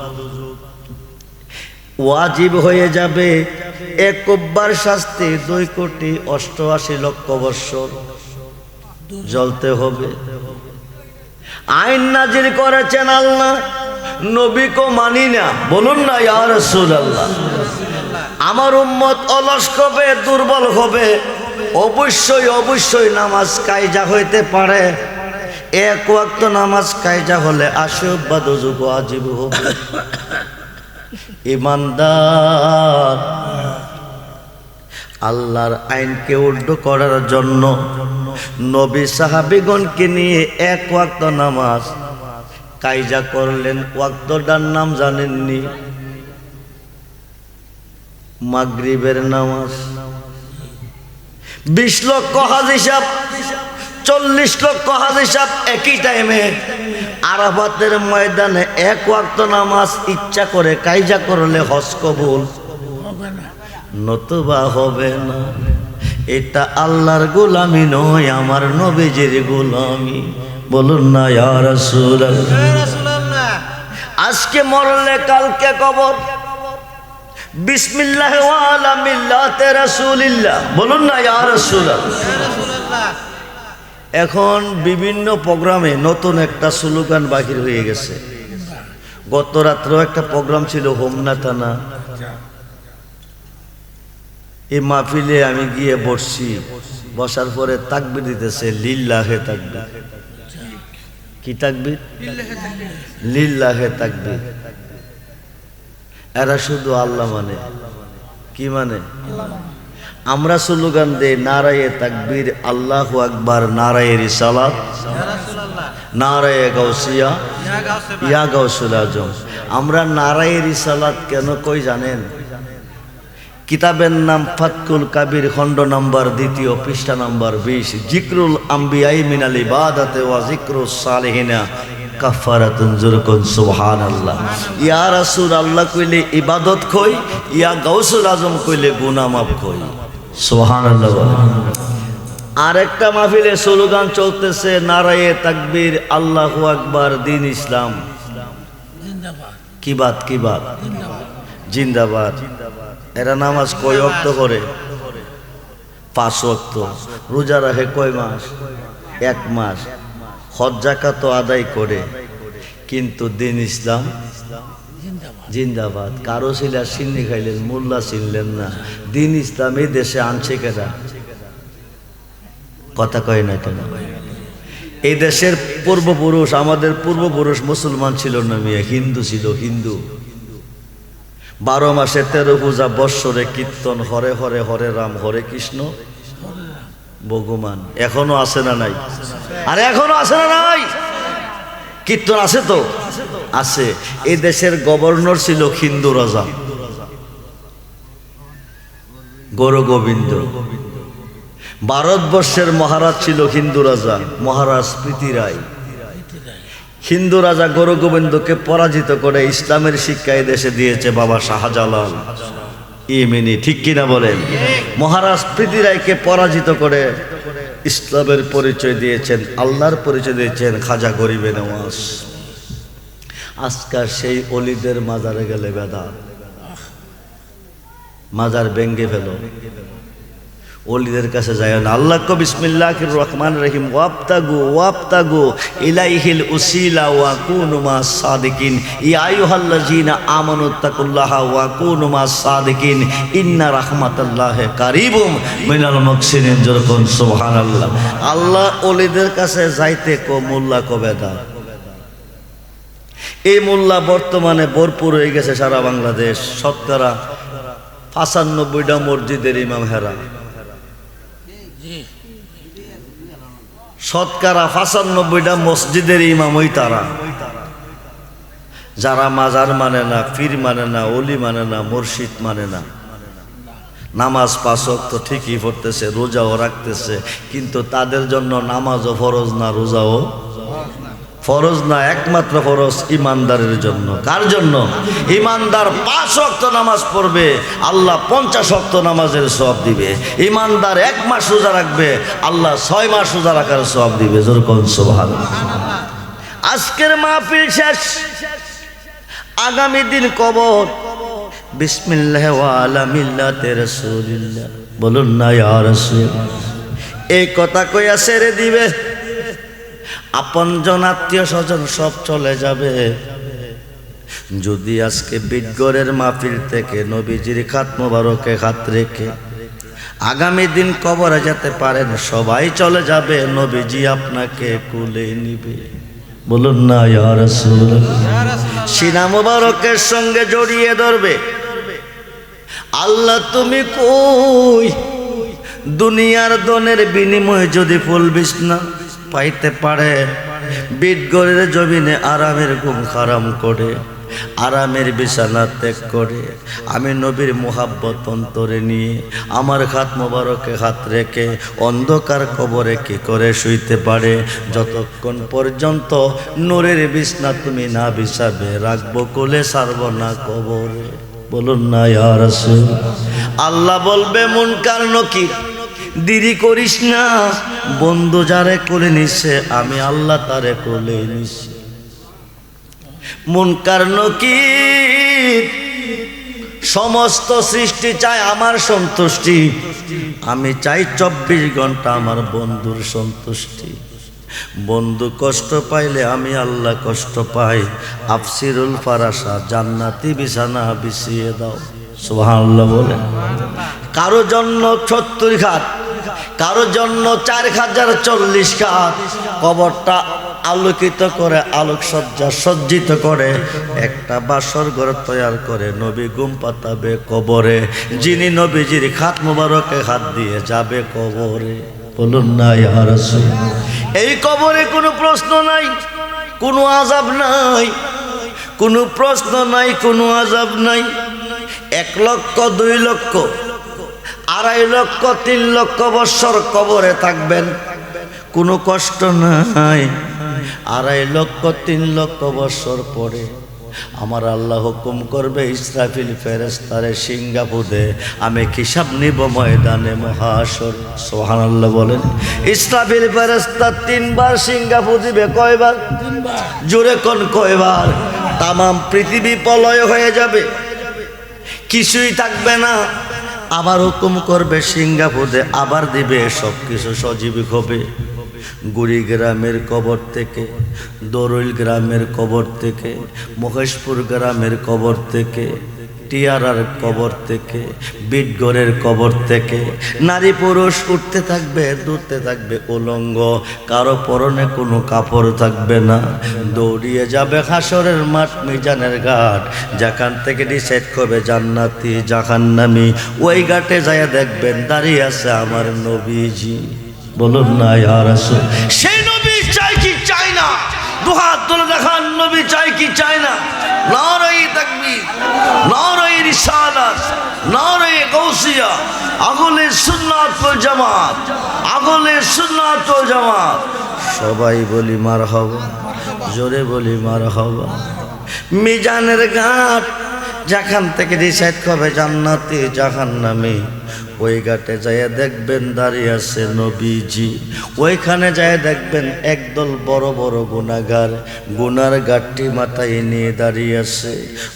ওয়াজিব হয়ে যাবে। 1 কুব্বার শাস্তি 2,88,00,000 বৎসর জ্বলতে হবে। আইন নাজিল করেছেন আল্লাহ, নবী কো মানি না। বলুন না ইয়া রাসূলুল্লাহ। আমার উম্মত অলস হবে, দুর্বল হবে, অবশ্যই অবশ্যই নামাজ কায়জা হইতে পারে। 1 ওয়াক্ত নামাজ কায়জা হলে আশিউব্বাদ যুগ ওয়াজিব হবে। ইমানদার আল্লাহর আইনকে উল্টো করার জন্য নবী সাহাবীগণকে নিয়ে এক ওয়াক্ত নামাজ কায়জা করলেন। ওয়াক্তটার নাম জানেননি? মাগরিবের নামাজ। 20 লক্ষ হাজি সাহেব, 40 লক্ষ হাজি সাহেব একই টাইমে আরাফাতের ময়দানে এক ওয়াক্ত নামাজ ইচ্ছা করে কায়জা করলে হজ কবুল হবে না, নতুবা হবে না। এটা আল্লাহর গোলামি নয়, আমার নবীজির গোলামি। বলুন না ইয়া রাসূলুল্লাহ। আজকে মরলে কালকে কবর। বিসমিল্লাহ ওয়া আলা মিল্লাতে রাসূলিল্লাহ। বলুন না ইয়া রাসূলুল্লাহ। এখন বিভিন্ন প্রোগ্রামে নতুন একটা স্লোগান বাহির হয়ে গেছে। গত রাত্রেও একটা প্রোগ্রাম ছিল হোমনা থানা। এই মাহফিলে আমি গিয়ে বসছি, বসার পরে তাকবীর দিতেছে, লিল্লাহে তাকবীর। কি তাকবীর? লিল্লাহে তাকবীর। এরা শুধু আল্লাহ মানে। কি মানে? আমরা স্লোগান দেই নারায়ে তাকবীর, আল্লাহু আকবার, নারায়ে রিসালাত, নারায়ে গাউসিয়া, ইয়া গাউসুল আজম। আমরা নারায়ে রিসালাত কেন কই জানেন? কিতাবের নাম ফাতকুল কাবির, খণ্ড নম্বর 2, পৃষ্ঠা নম্বর 20। জিক্রুল আম্বিয়াই মিনাল ইবাদাতে ওয়া জিক্রুস সালিহিনা কাফারাতুন যুরকুন সুবহানাল্লাহ। ইয়া রাসূল আল্লাহ কইলে ইবাদত কই, ইয়া গাউসুল আজম কইলে গুনাহ মাফ কই। সুবহানাল্লাহ। আরেকটা মাহফিলে স্লোগান চলতেছে নারায়ে তাকবীর, আল্লাহু আকবার, দ্বীন ইসলাম জিন্দাবাদ। কি বাত? কি বাত? জিন্দাবাদ। এরা নামাজ কয় ওয়াক্ত করে? 5 ওয়াক্ত। রোজা রাখে কয় মাস? 1 মাস। হজ যাকাত আদায় করে, কিন্তু দ্বীন ইসলাম জিন্দাবাদ। কারো ছিলা সিন্নি খাইলেন, মোল্লা চিনলেন না। দ্বীন ইসলাম এই দেশে আনছে কেনা? কথা কয় না কেন? এই দেশের পূর্বপুরুষ, আমাদের পূর্বপুরুষ মুসলমান ছিল না মিয়া, হিন্দু ছিল। হিন্দু 12 মাসে 13 পূজা, বৎসরে কীর্তন, হরে হরে হরে রাম, হরে কৃষ্ণ ভগবান। এখনো আছে না নাই? আরে এখনো আছে না নাই? কীর্তন আছে তো? আছে। এই দেশের গভর্নর ছিল হিন্দু রাজা গৌর গোবিন্দ। ভারতবর্ষের মহারাজ ছিল হিন্দু রাজা মহারাজ পৃথ্বীরায়। হিন্দু রাজা গৌর গোবিন্দকে পরাজিত করে ইসলামের শিক্ষা এই দেশে দিয়েছে বাবা শাহজালাল ইয়েমেনি। ঠিক কিনা বলেন? মহারাজ পৃথ্বীরায়কে পরাজিত করে ইসলামের পরিচয় দিয়েছেন, আল্লাহর পরিচয় দিয়েছেন খাজা গরিবে নওয়াজ। আজকাল সেই অলিদের মাজারে গেলে বেদাত, মাজার ভেঙ্গে ফেলো, ওলিদের কাছে যায় না। আল্লাহ কো বিসমিল্লাহির রহমানির রহিম, ওয়াবতাগু ইলাইহিল উসিলা ওয়া কুনু মাস সাদিকিন, ইয়া আইয়ুহাল্লাযিনা আমানু তাকুল্লাহা ওয়া কুনু মাস সাদিকিন, ইন্না রাহমাতাল্লাহি কারীবুম মিনাল মুহসিনিন। যখন সুবহানাল্লাহ। আল্লাহ ওলিদের কাছে যাইতে কো মোল্লা কো বেদাত। এই মোল্লা বর্তমানে ভরপুর হয়ে গেছে সারা বাংলাদেশ। শতকরা 95টা মসজিদের ইমাম হেরা। শতকরা 95টা মসজিদের ইমাম ওই তারা, যারা মাজার মানে না, পীর মানে না, ওলি মানে না, মুর্শিদ মানে না। নামাজ 5 ওয়াক্ত ঠিকই পড়তেছে, রোজাও রাখতেছে, কিন্তু তাদের জন্য নামাজও ফরজ না, রোজাও ফরজ না। একমাত্র ফরজ ইমানদারের জন্য। কার জন্য? ইমানদার 5 ওয়াক্ত নামাজ পড়বে, আল্লাহ 50 ওয়াক্ত নামাজের সওয়াব দিবে। ইমানদার 1 মাস রোজা রাখবে, আল্লাহ 6 মাস রোজা রাখার সওয়াব দিবে। জোরে কোন সুবহানাল্লাহ। আজকের মাহফিল শেষ, আগামী দিন কবর। বিসমিল্লাহ ওয়া আলা মিল্লাতে রাসূলিল্লাহ। বলুন না ইয়া রাসূল। এই কথা কইয়া ছেড়ে দিবে, আপনজন আত্মীয় স্বজন সব চলে যাবে। যদি আজকে বিটগড়ের মাহফিল থেকে নবীজির খাত মোবারকে হাত রেখে আগামী দিন কবরে যেতে পারেন, সবাই চলে যাবে, নবীজি আপনাকে কুলে নিবে। বলুন না ইয়া রাসূলুল্লাহ। সিনা মোবারকের সঙ্গে জড়িয়ে ধরবে, আল্লাহ তুমি কই? দুনিয়ার দনের বিনিময়ে যদি ফুল বিছনা পাইতে পারে, বিটগড়ের জমিনে আরামের ঘুম হারাম করে, আরামের বিছানা ত্যাগ করে, আমি নবীর মোহাব্বত অন্তরে নিয়ে আমার হাত মোবারকে হাত রেখে অন্ধকার কবরে কি করে শুইতে পারে? যতক্ষণ পর্যন্ত নূরের বিছনা তুমি না বিছাবে, রাখবো কোলে, ছাড়ব না কবরে। বলুন না ইয়া রাসূল। আল্লাহ বলবে মুনকার নকির, দেরি করিস না, বন্ধু যারে কোলে নিছে আমি আল্লাহ তারে কোলে নিছি। মুনকার নকির সমস্ত সৃষ্টি চায় আমার সন্তুষ্টি, আমি চাই 24 ঘন্টা আমার বন্ধুর সন্তুষ্টি। বন্ধু কষ্ট পাইলে আমি আল্লাহ কষ্ট পাই। আফসিরুল ফারাসা, জান্নাতি বিছানা বিছিয়ে দাও। সুবহানাল্লাহ বলেন। কারো জন্য 70 ঘাট, কারো জন্য 4040 ঘাট, কবরটা আলোকিত করে, আলোকসজ্জা সজ্জিত করে, একটা বাসর ঘর তৈরি করে নবী ঘুম পাতাবে কবরে। যিনি নবীজির হাত মোবারকে হাত দিয়ে যাবে কবরে। বলুন না ইয়া রাসূল। এই কবরে কোনো প্রশ্ন নাই, কোনো আযাব নাই, কোনো প্রশ্ন নাই, কোনো আযাব নাই। 1 লক্ষ 2 লক্ষ 2.5 লক্ষ 3 লক্ষ বৎসর কবরে থাকবেন, কোনো কষ্ট নাই। 2.5 লক্ষ 3 লক্ষ বৎসর পরে আমার আল্লাহ হুকুম করবে, ইসরাফিল ফেরেশতারে সিংহাপুদে আমি হিসাব নিব ময়দানে মহাশর। সুবহানাল্লাহ বলেন। ইসরাফিল ফেরেশতা 3 বার সিংহাপু দিবে। কয়বার? 3 বার। জোরে কোন কয়বার? তাম পৃথিবী প্রলয় হয়ে যাবে, কিছুই থাকবে না। আবার হুকুম করবে সিংহাপুদে, আবার দিবে, সব কিছু সজীব হবে। গুড়ি গ্রামের কবর থেকে, দরুইল গ্রামের কবর থেকে, মহেশপুর গ্রামের কবর থেকে, টিয়ারার কবর থেকে, বিটগড়ের কবর থেকে নারী পুরুষ উঠতে থাকবে, দৌড়তে থাকবে উলঙ্গ, কারো পরনে কোনো কাপড় থাকবে না। দৌড়িয়ে যাবে হাসরের মাঠ, মিজানের ঘাট, যেখান থেকে ডিসাইড করবে জান্নাতি জাহান্নামী। ওই ঘাটে যায় দেখবেন দাঁড়িয়ে আছে আমার নবীজি। বলুন না ইয়া রাসূল। সেই নবী চাই কি চাই না? দুহাত তুলে দেখান, নবী চাই কি চাই না? নারায়ে তাকবীর, নারায়ে রিসালাত, নারায়ে গাউসিয়া, আগলে সুন্নাত ওয়াল জামাত, আগলে সুন্নাত ওয়াল জামাত। সবাই বলি মারহাবা, জোরে বলি মারহাবা। মিজানের ঘাট, যেখান থেকে ডিসাইড করবে জান্নাতি জাহান্নামী, ওই ঘাটে যায় দেখবেন দাঁড়িয়ে আছে নবীজি। ওইখানে যায় দেখবেন একদল বড় বড় গুনাহগার, গুনার ঘাটটি মাথায় নিয়ে দাঁড়িয়ে আছে।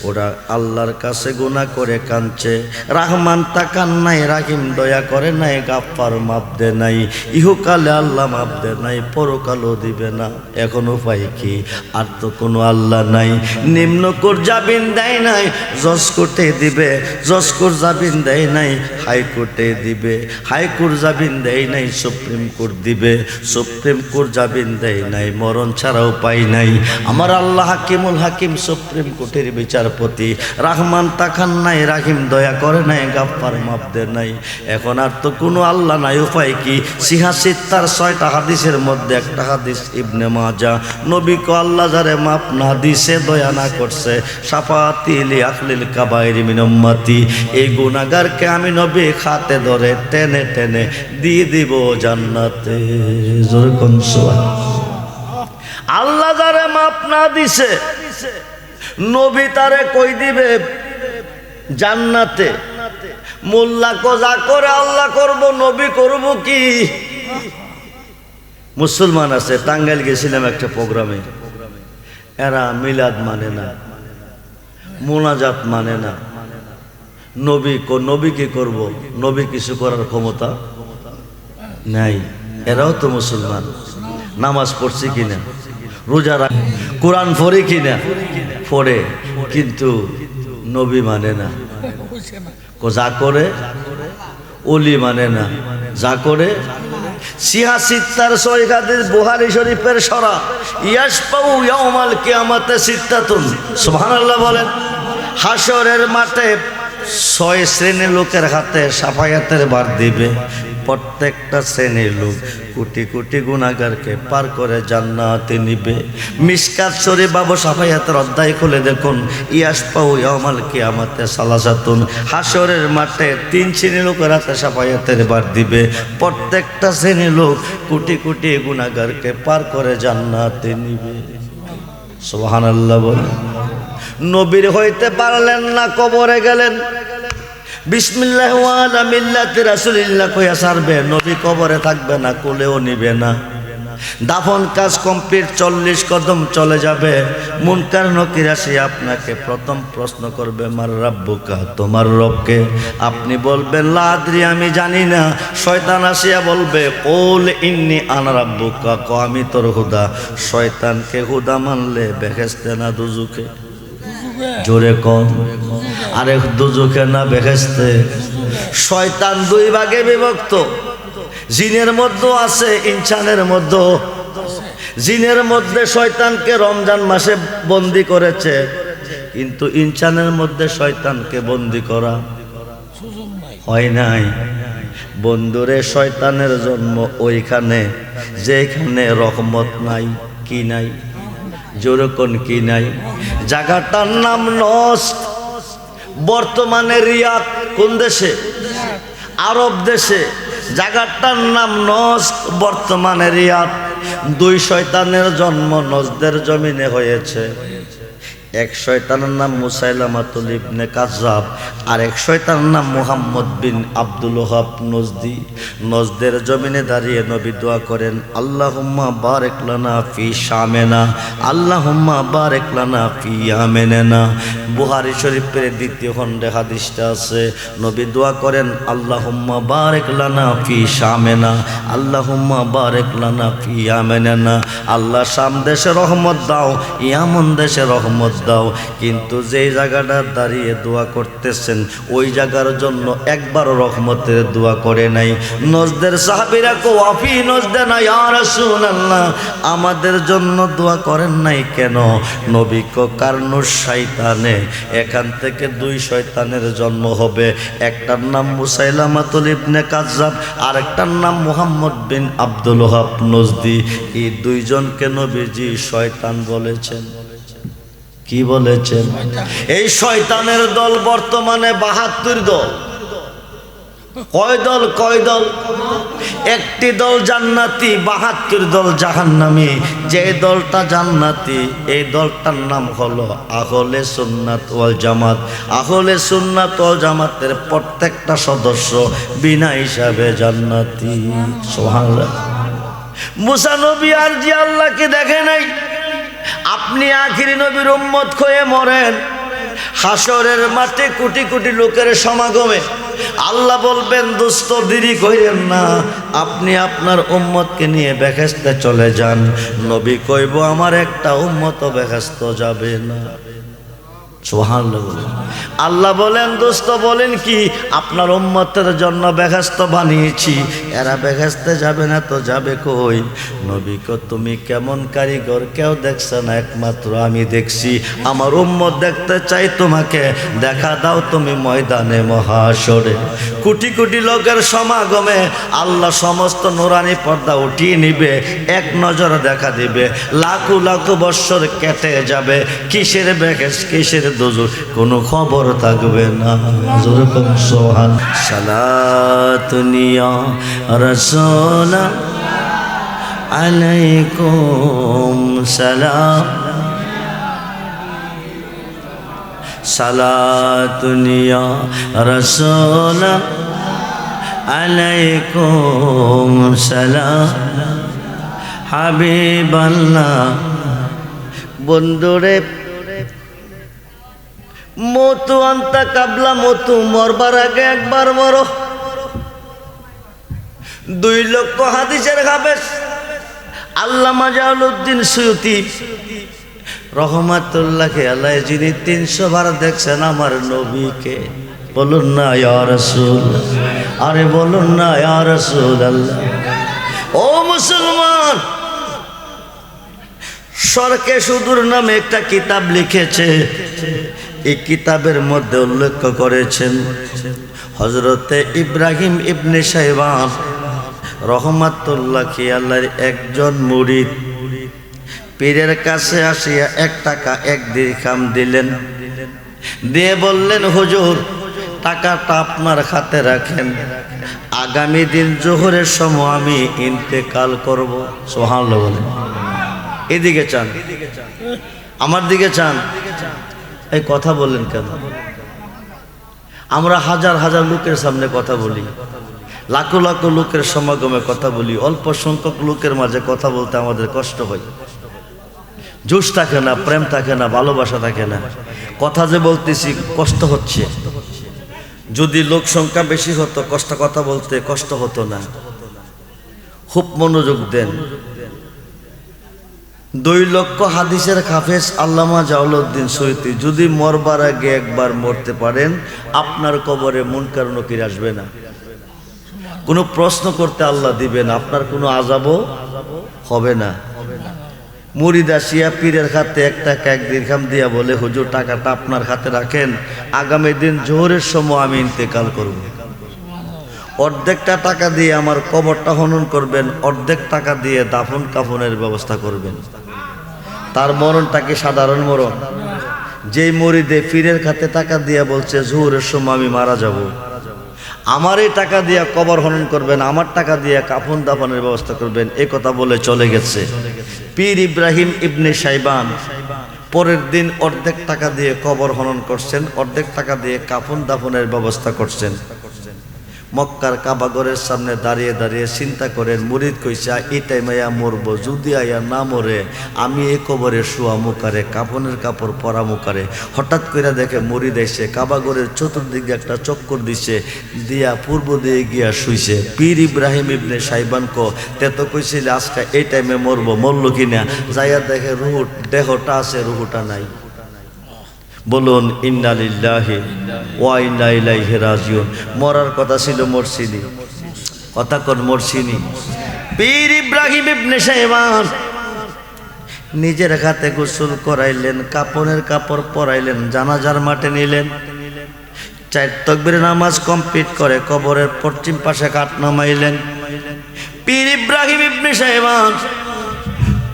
ওরা আল্লাহর কাছে গুনাহ করে কাঁদছে। রহমান তাকান নাই, রাহিম দয়া করে নাই, গাফফার মাপ দে নাই। ইহকালে আল্লাহ মাপ দে নাই, পরকালও দিবে না। এখন উপায় কি? আর তো কোনো আল্লাহ নাই। নিম্ন কোর জামিন দেয় নাই, জজ কোর্টে দিবে। জজ কোর্ট জামিন দেয় নাই, হাইকোর্টে দিবে। হাইকোর্ট জামিন দেয় নাই, সুপ্রিম কোর্ট দিবে। সুপ্রিম কোর্ট জামিন দেয় নাই, মরণ ছাড়া উপায় নাই। আমার আল্লাহ হাকিমুল হাকিম, সুপ্রিম কোর্টের বিচারপতি। রহমান তাকান নাই, রাহিম দয়া করে নাই, গাফফার মাপ দে নাই। এখন আর তো কোনো আল্লাহ নাই, উপায় কি? সিহাসিত্তার 6টা হাদিসের মধ্যে একটা হাদিস ইবনে মাজাহ, নবী কো আল্লাহ যারে মাপ না দিছে, দয়া না করছে, শাফাআতি লি আহলিল কাবাইর মিন উম্মতি, এই গুনাহগারকে আমি নবী হাতে ধরে টেনে টেনে দিয়ে দিব জান্নাতে। জোরে কোন সুবহানাল্লাহ। আল্লাহ যারে মাপ না দিছে, নবী তারে কই দিবে? জান্নাতে। মোল্লা কো যা করে আল্লাহ করব, নবী করব কি? মুসলমান আছে, টাঙ্গাইল গেছিলাম একটা প্রোগ্রামে, এরা মিলাদ মানে না, মোনাজাত মানে না। নবী কি করব? নবী কিছু করার ক্ষমতা নাই। এরাও তো মুসলমান, নামাজ পড়ছে কিনা, রোজা রাখে, কোরআন পড়ে কিনা, পড়ে, কিন্তু নবী মানে না। যা করে ওলি মানে না, যা করে। সিহাসিত্তার 6 হাদিস বুখারী শরীফের সরা, ইয়াশফাউ ইয়াউমাল কিয়ামাতে সিত্তাতুন। সুবহানাল্লাহ বলেন। হাসরের মাঠে 6 শ্রেণীর লোকের হাতে সাফায়াতের ভার দিবে। প্রত্যেকটা শ্রেণীর লোক কোটি কোটি গুনাহগারকে পার করে জান্নাতে নিবে। মিশকাত শরীফ বাবু সাফায়াতের অধ্যায় খুলে দেখুন, ইয়াসপাউ ইয়াউমাল কিয়ামাতে সালাসাতুন, হাসরের মাঠে 3 শ্রেণীর লোকের হাতে সাফায়াতের বার দিবে। প্রত্যেকটা শ্রেণীর লোক কোটি কোটি গুনাহগারকে পার করে জান্নাতে নিবে। সুবহানাল্লাহ বলেন। নবীর হইতে পারলেন না, কবরে গেলেন, বিসমিল্লাহ ওয়া আলা মিল্লাতি রাসূলিল্লাহ কইয়া ছাড়বে, নবী কবরে থাকবে না, কোলেও নিবে না। দাফন কাজ কমপ্লিট, 40 কদম চলে যাবে। মুনকার নকির আসি আপনাকে প্রথম প্রশ্ন করবে, মার রাব্বুকা, তোমার রবকে? আপনি বলবেন লা আদরি, আমি জানি না। শয়তান আসিয়া বলবে, কুল ইন্নী আনা রাব্বুকা, ক আমি তোর হুদা। শয়তানকে হুদা মানলে বেহেশতে না দুজুকে? জোরে কম। আরে দুজুকে না বেহেশতে? শয়তান 2 ভাগে বিভক্ত, জিনের মধ্যে আছে, ইনসানের মধ্যে। জিনের মধ্যে শয়তানকে রমজান মাসে বন্দী করেছে, কিন্তু ইনসানের মধ্যে শয়তানকে বন্দী করা হয় নাই। বন্ধুরে, শয়তানের জন্ম ওইখানে যেখানে রহমত নাই। কি নাই? যেরকম কি নাই? জায়গাটার নাম নস্ক, বর্তমানে রিয়াদ। কোন দেশে? আরব দেশে। জায়গাটার নাম নস্ক, বর্তমানে রিয়াদ। 2 শয়তানের জন্ম নজদের জমিনে হয়েছে। এক শয়তানের নাম মুসাইলামাতুল ইবনে কাযযাব, আর এক শয়তানের নাম মুহাম্মদ বিন আব্দুল ওহাব নজদি। নজদের জমিনে দাঁড়িয়ে নবী দোয়া করেন, আল্লাহুম্মা বারিক লানা ফি শামিনা, আল্লাহুম্মা বারিক লানা ফি ইয়ামিনা। বুখারী শরীফের 2য় খণ্ডে হাদিসটা আছে। নবী দোয়া করেন, আল্লাহুম্মা বারিক লানা ফি শামিনা, আল্লাহুম্মা বারিক লানা ফি ইয়ামিনা। আল্লাহ শাম দেশে রহমত দাও, ইয়ামন দেশে রহমত দাও। কিন্তু যেই জায়গাটা দাঁড়িয়ে দোয়া করতেছেন ওই জায়গার জন্য একবারও রহমতের দোয়া করে নাই। নজদের সাহাবীরা কো ওয়াফি নজদানা ইয়া রাসূলুল্লাহ, আমাদের জন্য দোয়া করেন নাই কেন? নবী কো কারণ শয়তানে, এখান থেকে 2 শয়তানের জন্ম হবে। একটার নাম মুসাইলামাতুল ইবনে কাযযাব, আর একটার নাম মুহাম্মদ বিন আব্দুল ওহাব নজদি। এই 2 জনকে নবীজি শয়তান বলেছেন। কি বলেছেন? এই শয়তানের দল বর্তমানে 72 দল। কয় দল? কয় দল? একটি দল জান্নাতি, 72 দল জাহান্নামী। যে দলটা জান্নাতি এই দলটার নাম হলো আহলে সুন্নাত ওয়াল জামাত। আহলে সুন্নাত ওয়াল জামাতের প্রত্যেকটা সদস্য বিনা হিসাবে জান্নাতি। সুবহানাল্লাহ। মুসা নবী আর জি আল্লাহকে দেখে নাই। আপনি আখিরি নবীর উম্মত হয়ে মরেন, হাসরের মাঠে কোটি কোটি লোকের সমাগমে আল্লাহ বলবেন, দোস্ত দেরি করেন না, আপনি আপনার উম্মতকে নিয়ে বেহেশতে চলে যান। নবী কইব, আমার একটা উম্মতও বেহেশতে যাবে না। সুবহানাল্লাহ। আল্লাহ বলেন, দোস্ত বলেন কি? আপনার উম্মতের জন্য বেহেশত বানিয়েছি, এরা বেহেশতে যাবে না তো যাবে কই? নবী কো, তুমি কেমন কারিগর কেউ দেখছে না, একমাত্র আমি দেখছি। আমার উম্মত দেখতে চাই, তোমাকে দেখা দাও তুমি ময়দানে মহাশরে। কোটি কোটি লোকের সমাগমে আল্লাহ সমস্ত নুরানি পর্দা উঠিয়ে নিবে, এক নজর দেখা দিবে। লাখো লাখো বৎসর কেটে যাবে, কিসের বেহেশ কিসের দুজুর কোনো খবর থাকবে না। যেরকম সোহান সালাতুনিয়া রাসূল আলাইকুম সালাম, সালাতুনিয়া রাসূল আলাইকুম সালাম হাবিবাল্লাহ। বন্ধুরে, মতু আন্তা কাবলা মতু, মরবার আগে একবার মরো। 2 লক্ষ হাদিসের হাফেজ আল্লামা জালালউদ্দিন সুয়ুতি রহমাতুল্লাহ আলাইহি, যিনি 300 বার দেখছেন আমার নবীকে। বলুন না ইয়া রাসূল, আরে বলুন না ইয়া রাসূলুল্লাহ। ও মুসলমান, সরকে সুদূর নামে একটা কিতাব লিখেছে। এই কিতাবের মধ্যে উল্লেখ করেছেন হযরতে ইব্রাহিম ইবনে শাইবান রহমাতুল্লাহ আল্লাহর একজন মুরিদ পীরের কাছে আসিয়া 1 টাকা 1 দিরহাম দিলেন, দিয়ে বললেন, হুজুর টাকাটা আপনার হাতে রাখেন, আগামী দিন জোহরের সময় আমি ইন্তেকাল করব। সুবহানাল্লাহ বলেন। এদিকে চান, আমার দিকে চান, এই কথা বললেন কেন? আমরা হাজার হাজার লোকের সামনে কথা বলি, লাখো লাখো লোকের সমাগমে কথা বলি, অল্প সংখ্যক লোকের মাঝে কথা বলতে আমাদের কষ্ট হয়। জোশ থাকে না, প্রেম থাকে না, ভালোবাসা থাকে না, কথা যে বলতেছি কষ্ট হচ্ছে। যদি লোক সংখ্যা বেশি হতো কথা বলতে কষ্ট হতো না। খুব মনোযোগ দেন। 2 লক্ষ হাদিসের হাফেজ আল্লামা জালালউদ্দিন সৈয়দী যদি মরবার আগে একবার মরতে পারেন, আপনার কবরে মুনকার নকির আসবে না, কোনো প্রশ্ন করতে আল্লাহ দিবেন, আপনার কোনো আযাবও হবে না। মুরিদ আসিয়া পীরের হাতে 1 টাকা 1 দিরহাম দিয়া বলে, হুজুর টাকাটা আপনার হাতে রাখেন, আগামী দিন জোহরের সময় আমি ইন্তেকাল করব। অর্ধেকটা টাকা দিয়ে আমার কবরটা খনন করবেন, অর্ধেক টাকা দিয়ে দাফন কাফনের ব্যবস্থা করবেন। তার মরণটা কি সাধারণ মরণ? যেই মুরিদে পীরের হাতে টাকা দিয়া বলছে জোহরের সময় আমি মারা যাব, আমার এই টাকা দিয়ে কবর খনন করবেন, আমার টাকা দিয়ে কাফন দাফনের ব্যবস্থা করবেন, এই কথা বলে চলে গেছে। পীর ইব্রাহিম ইবনে শাইবান পরের দিন অর্ধেক টাকা দিয়ে কবর খনন করছেন, অর্ধেক টাকা দিয়ে কাফন দাফনের ব্যবস্থা করছেন। মক্কার কাবাগরের সামনে দাঁড়িয়ে দাঁড়িয়ে চিন্তা করেন, মুরিদ কইসা এই টাইমে মরব, যদি আয়া না মরে আমি এই কবরে শোয়া মুখারে, কাফনের কাপড় পরা মুখারে। হঠাৎ করে দেখে মুরিদ এসে কাবাগরের চতুর্দিকে একটা চক্কর দিছে, দিয়া পূর্ব দিয়ে গিয়া শুইছে। পীর ইব্রাহিম ইবনে শাইবান তে তো কইছিল আজকে এই টাইমে মরব, মরল কিনা, যাইয়া দেখে দেহটা আছে, রুহটা নাই। বলুন ইন্না লিল্লাহি ওয়া ইন্না ইলাইহি রাজিউন। মরার কথা ছিল, মরছিনি, কথা কোন মরছিনি। পীর ইব্রাহিম ইবনে শাইবান নিজের হাতে গোসল করাইলেন, কাপনের কাপড় পরাইলেন, জানাজার মাঠে নিলেন, 4 তাকবীরের নামাজ কমপ্লিট করে কবরের পশ্চিম পাশে কাঠ নামাইলেন। পীর ইব্রাহিম ইবনে শাইবান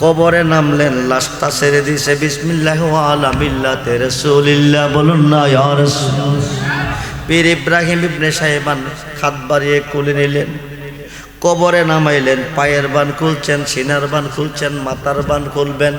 কবরে নামলেন, লাশটা ছেড়ে দিছে, বিসমিল্লাহ ওয়া আলা মিল্লাতি রাসূলিল্লাহ, বলুন না ইয়া রাসূল। পীর ইব্রাহিম ইবনে শাইবান হাত বাড়িয়ে কোলে নিলেন, কবরে নামাইলেন, পায়ের বান খুলছেন, সিনার বান খুলছেন, মাথার বান খুলবেন,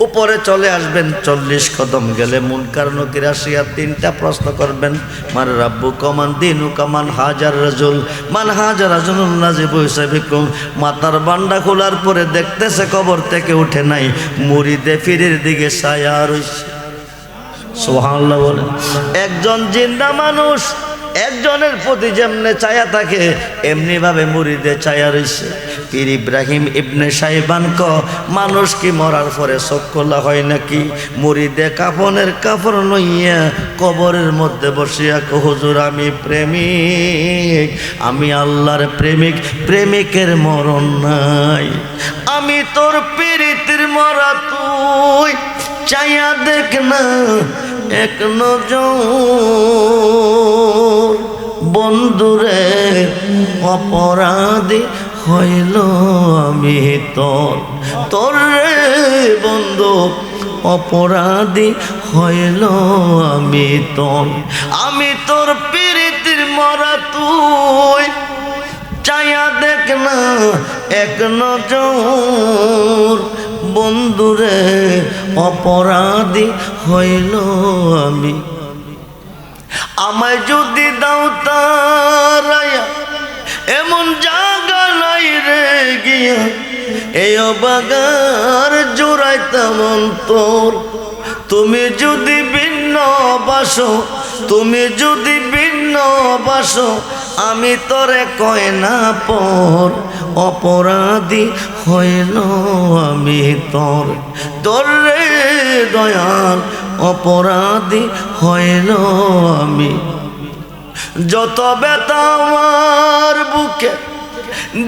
উপরে চলে আসবেন। 40 কদম গেলে মুনকার নকির আসিয়া 3টা প্রশ্ন করবেন, মান রাব্বুকা মান দীনুকা মান হাজার রাজুল, মান হাজার রাজুলুন নাজিবু হিসাবিকুম। মাথার বান্ডা খোলার পরে দেখতেছে কবর থেকে উঠে নাই, মুরিদে পীরের দিকে ছায়া রইছে। সুবহানাল্লাহ বলে। একজন জিন্দা মানুষ একজনের প্রতি যেমনে ছায়া থাকে, এমনি ভাবে মুরিদে ছায়া রইছে। পীর ইব্রাহিম ইবনে শাইবান মানুষ কি মরার পরে চোখ খোলা হয় নাকি? মুরিদে কাফনের কাপড় লইয়া কবরের মধ্যে বসিয়া হুজুর আমি প্রেমিক, আমি আল্লাহর প্রেমিক, প্রেমিকের মরণ নাই, আমি তোর পীরিতের মরা, তুই চাইয়া দেখ না এক নজর, বন্ধুরে অপরাধী হইল আমি তোর রে বন্ধু, অপরাধী হইল আমি তোর পীরিতির মরা, তুই চাইয়া দেখ না এক নজর, বন্ধুরে অপরাধী হইল আমি। আমায় যদি দাও তারায়া এমন জায়গা নাই রে গিয়া, এই অবাগার জোড়াইতাম অন্তর। তুমি যদি ভিন্ন বাসো, তুমি যদি ভিন্ন বাসো, আমি তোরে কয় না পর, অপরাধী হইল আমি তোর রে দয়াল, অপরাধী হইল আমি। যত ব্যথা আমার বুকে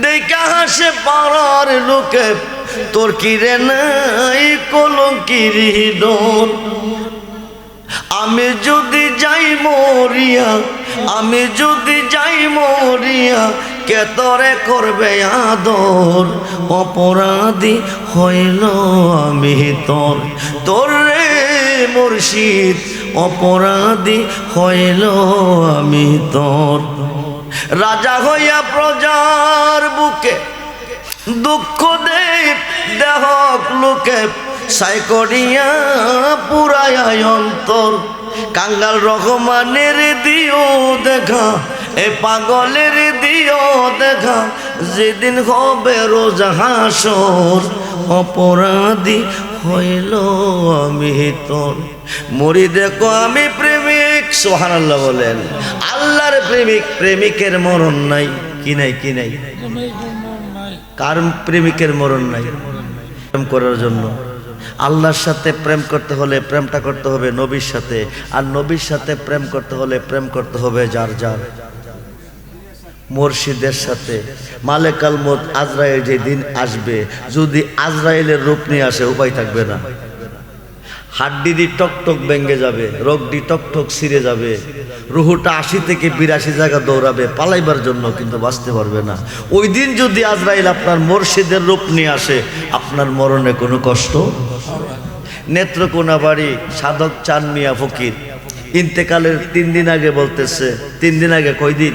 দেখা হাসে পাড়ার লোকে, তোর কিরে নাই কলঙ্কিরি ডোর। আমি যদি যাই মরিয়া, আমি যদি যাই মরিয়া, কে তোরে করবে আদর, অপরাধী হইল আমি তোর। তোর রে মুর্শিদ অপরাধী হইল আমি তোর। রাজা হইয়া প্রজার বুকে দুঃখ দেহ লোকে, সাই করিয়া পুরায় অন্তর। কাঙ্গাল রহমানের দিও দেখা, এ পাগলের দিও দেখা, যেদিন হবে রোজ হাসর, অপরাধী হইল আমি তোর। মরি দেখো আমি প্রেমিক, সুবহানাল্লাহ বলেন। আল্লাহর প্রেমিক, প্রেমিকের মরণ নাই। কি নাই? কি নাই? কার প্রেমিকের মরণ নাই? প্রেম করার জন্য আল্লাহর সাথে প্রেম করতে হলে প্রেমটা করতে হবে নবীর সাথে, আর নবীর সাথে প্রেম করতে হলে প্রেম করতে হবে যার যার মুর্শিদের সাথে। মালেকাল মউত আজরাইল যেদিন আসবে, যদি আজরাইলের রূপ নিয়ে আসে উপায় থাকবে না। হাড্ডি টকটক ভেঙে যাবে, রোগডি টকটক ছিঁড়ে যাবে, রুহুটা 80 থেকে 82 জায়গা দৌড়াবে পালাইবার জন্য, কিন্তু বাঁচতে পারবে না। ওই দিন যদি আজরাইল আপনার মুর্শিদের রূপ নিয়ে আসে, আপনার মরণে কোনো কষ্ট। নেত্রকোনা বাড়ি সাধক চাঁদ মিয়া ফকির ইন্তেকালের 3 দিন আগে বলতেছে, 3 দিন আগে, কয়দিন?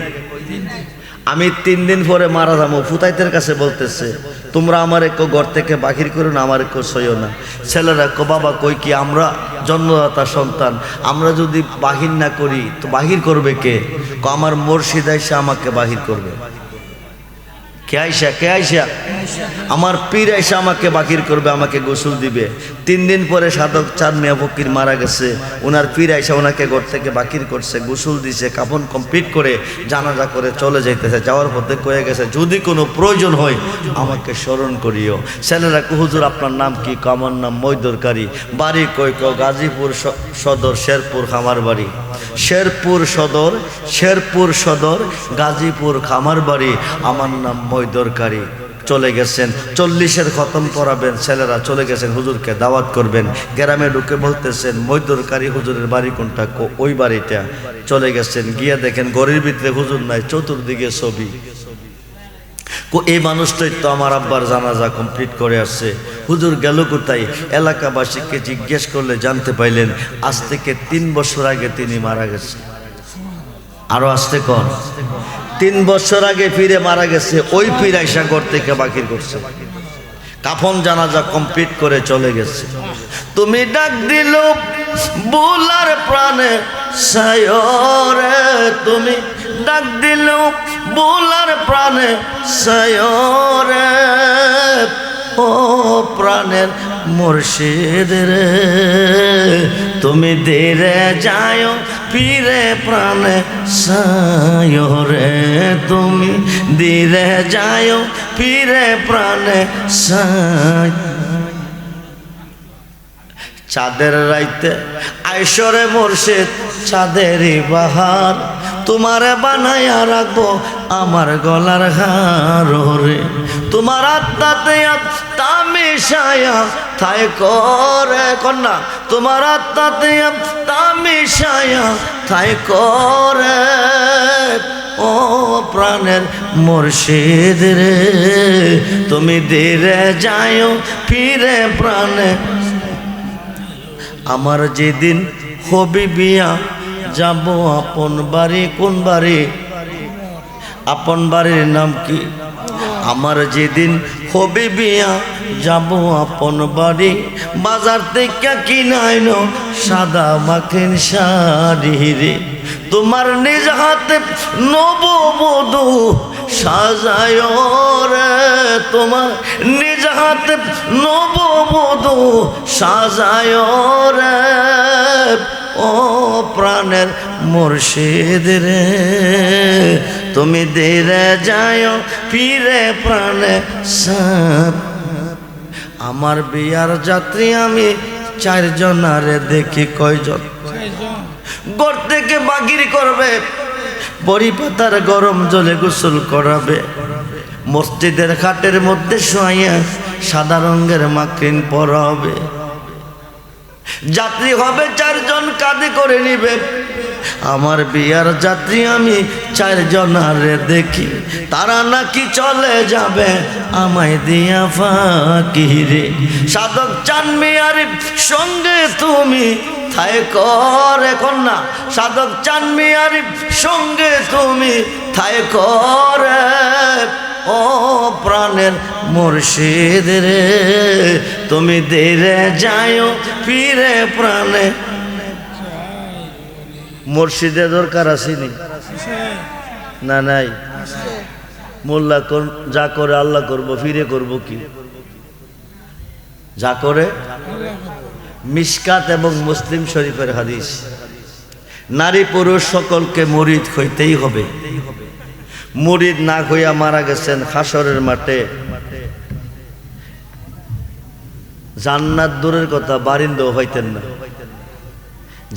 আমি 3 দিন পরে মারা যাবো। ফুতাইতের কাছে বলতেছে, তোমরা আমার একটু ঘর থেকে বাহির করো না, আমার একটু সইও না। ছেলেরা কো বাবা কই কি, আমরা জন্মদাতা সন্তান, আমরা যদি বাহির না করি তো বাহির করবে কে? কো আমার মুর্শিদ আইসা আমাকে বাহির করবে। কে আইসা? কে আইসা? আমার পীর আইসা আমাকে বাহির করবে, আমাকে গোসল দিবে। 3 দিন পরে সাধক চাঁদ মিয়া ফকির মারা গেছে, ওনার পীর আইসা ওনাকে ঘর থেকে বাহির করছে, গোসল দিছে, কাফন কমপ্লিট করে জানাজা করে চলে যাইতেছে। যাওয়ার পথে কয়ে গেছে, যদি কোনো প্রয়োজন হয় আমাকে স্মরণ করিও। ছেলেরা কো হুজুর আপনার নাম কি? কো আমার নাম মৈদরকারী। বাড়ি কই? কো গাজীপুর সদর, শেরপুর খামার বাড়ি। শেরপুর সদর, শেরপুর সদর, গাজীপুর খামার বাড়ি। আমার নাম মৈদরকারী। চলে গেছেন, 40-এর খতম পড়াবেন। ছেলেরা চলে গেছেন, হুজুরকে দাওয়াত করবেন। গ্রামে ঢুকে বলতেছেন, মৈদরকারী হুজুরের বাড়ি কোনটা? ওই বাড়িটা। চলে গেছেন, গিয়ে দেখেন ঘরের ভিতরে হুজুর নাই, চতুর্দিকে ছবি। এই মানুষটাই তো আমার আব্বার জানাজা কমপ্লিট করে আসছে, হুজুর গেল কোথায়? এলাকাবাসীকে জিজ্ঞেস করলে জানতে পাইলেন আজ থেকে 3 বছর আগে তিনি মারা গেছে। আরো আসতে কন, 3 বছর আগে ফিরে মারা গেছে। ওই পীর আইসা ঘর থেকে বাকির করছে, কাফন জানাজা কমপ্লিট করে চলে গেছে। তুমি ডাক দিল বুলার প্রাণে সায়রে, তুমি ডাক দিল বুলার প্রাণে সায়রে, ও প্রাণের মুর্শিদ রে, তুমি ধীরে যাও পীরে প্রাণে সায়রে, তুমি ধীরে যাও পীরে প্রাণে সায়। চাঁদের রাইতে আইসরে মুর্শিদ চাঁদেরই বাহার, তোমারে বানাইয়া রাখবো আমার গলার হার রে, তোমার আত্মাতে আত্মা মিশায়া থাই করে কন্যা, তোমার আত্মাতে আত্মা মিশায়া থাই করে, ও প্রাণের মুর্শিদ রে, তুমি ধীরে যাও ফিরে প্রাণে। আমার যেদিন হবি বিয়া যাব আপন বাড়ি, কোন বাড়ি? আপন বাড়ির নাম কি? আমার যেদিন হবি বিয়া যাব আপন বাড়ি, বাজার থেকে কিনাইল সাদা মাখিন শাড়ি রে, তোমার নিজ হাতে নববধূ সাজায় রে, তোমার নিজ হাতে নববধূ সাজায় রে, ও প্রাণের মুর্শিদ রে, তুমি ধীরে যাও ফিরে প্রাণে সাথ। আমার বিয়ার যাত্রী আমি 4 জনারে দেখি, কয়জন? ঘর থেকে বাগির করবে, বড়ি পাতার গরম জলে গোসল করাবে, মসজিদের খাটের মধ্যে শোয়াইয়া সাদা রঙের মাকড়িন পরাবে। যাত্রী হবে 4 জন, কাঁধে করে নিবে আমার বিয়ার যাত্রী আমি 4 জনারে দেখি, তারা নাকি চলে যাবে আমায় দিয়া ফাঁকি রে। সাধক চান মিয়ার সঙ্গে তুমি থাইকো রে কন্যা, সাধক চান মিয়ার সঙ্গে তুমি থাইকো রে। ও প্রাণের মুর্শিদ রে, তুমি দেরে যাও ফিরে প্রাণে। মুর্শিদের দরকার আসেনি না? নাই। মোল্লা যা করে আল্লাহ করব, ফিরে করব কি? যা করে। মিশকাত এবং মুসলিম শরীফের হাদিস, নারী পুরুষ সকলকে মুরিদ হইতেই হবে। মুরিদ না হইয়া মারা গেছেন হাসরের মাঠে, জান্নাত দূরের কথা বারিন্দাও হইতেন না।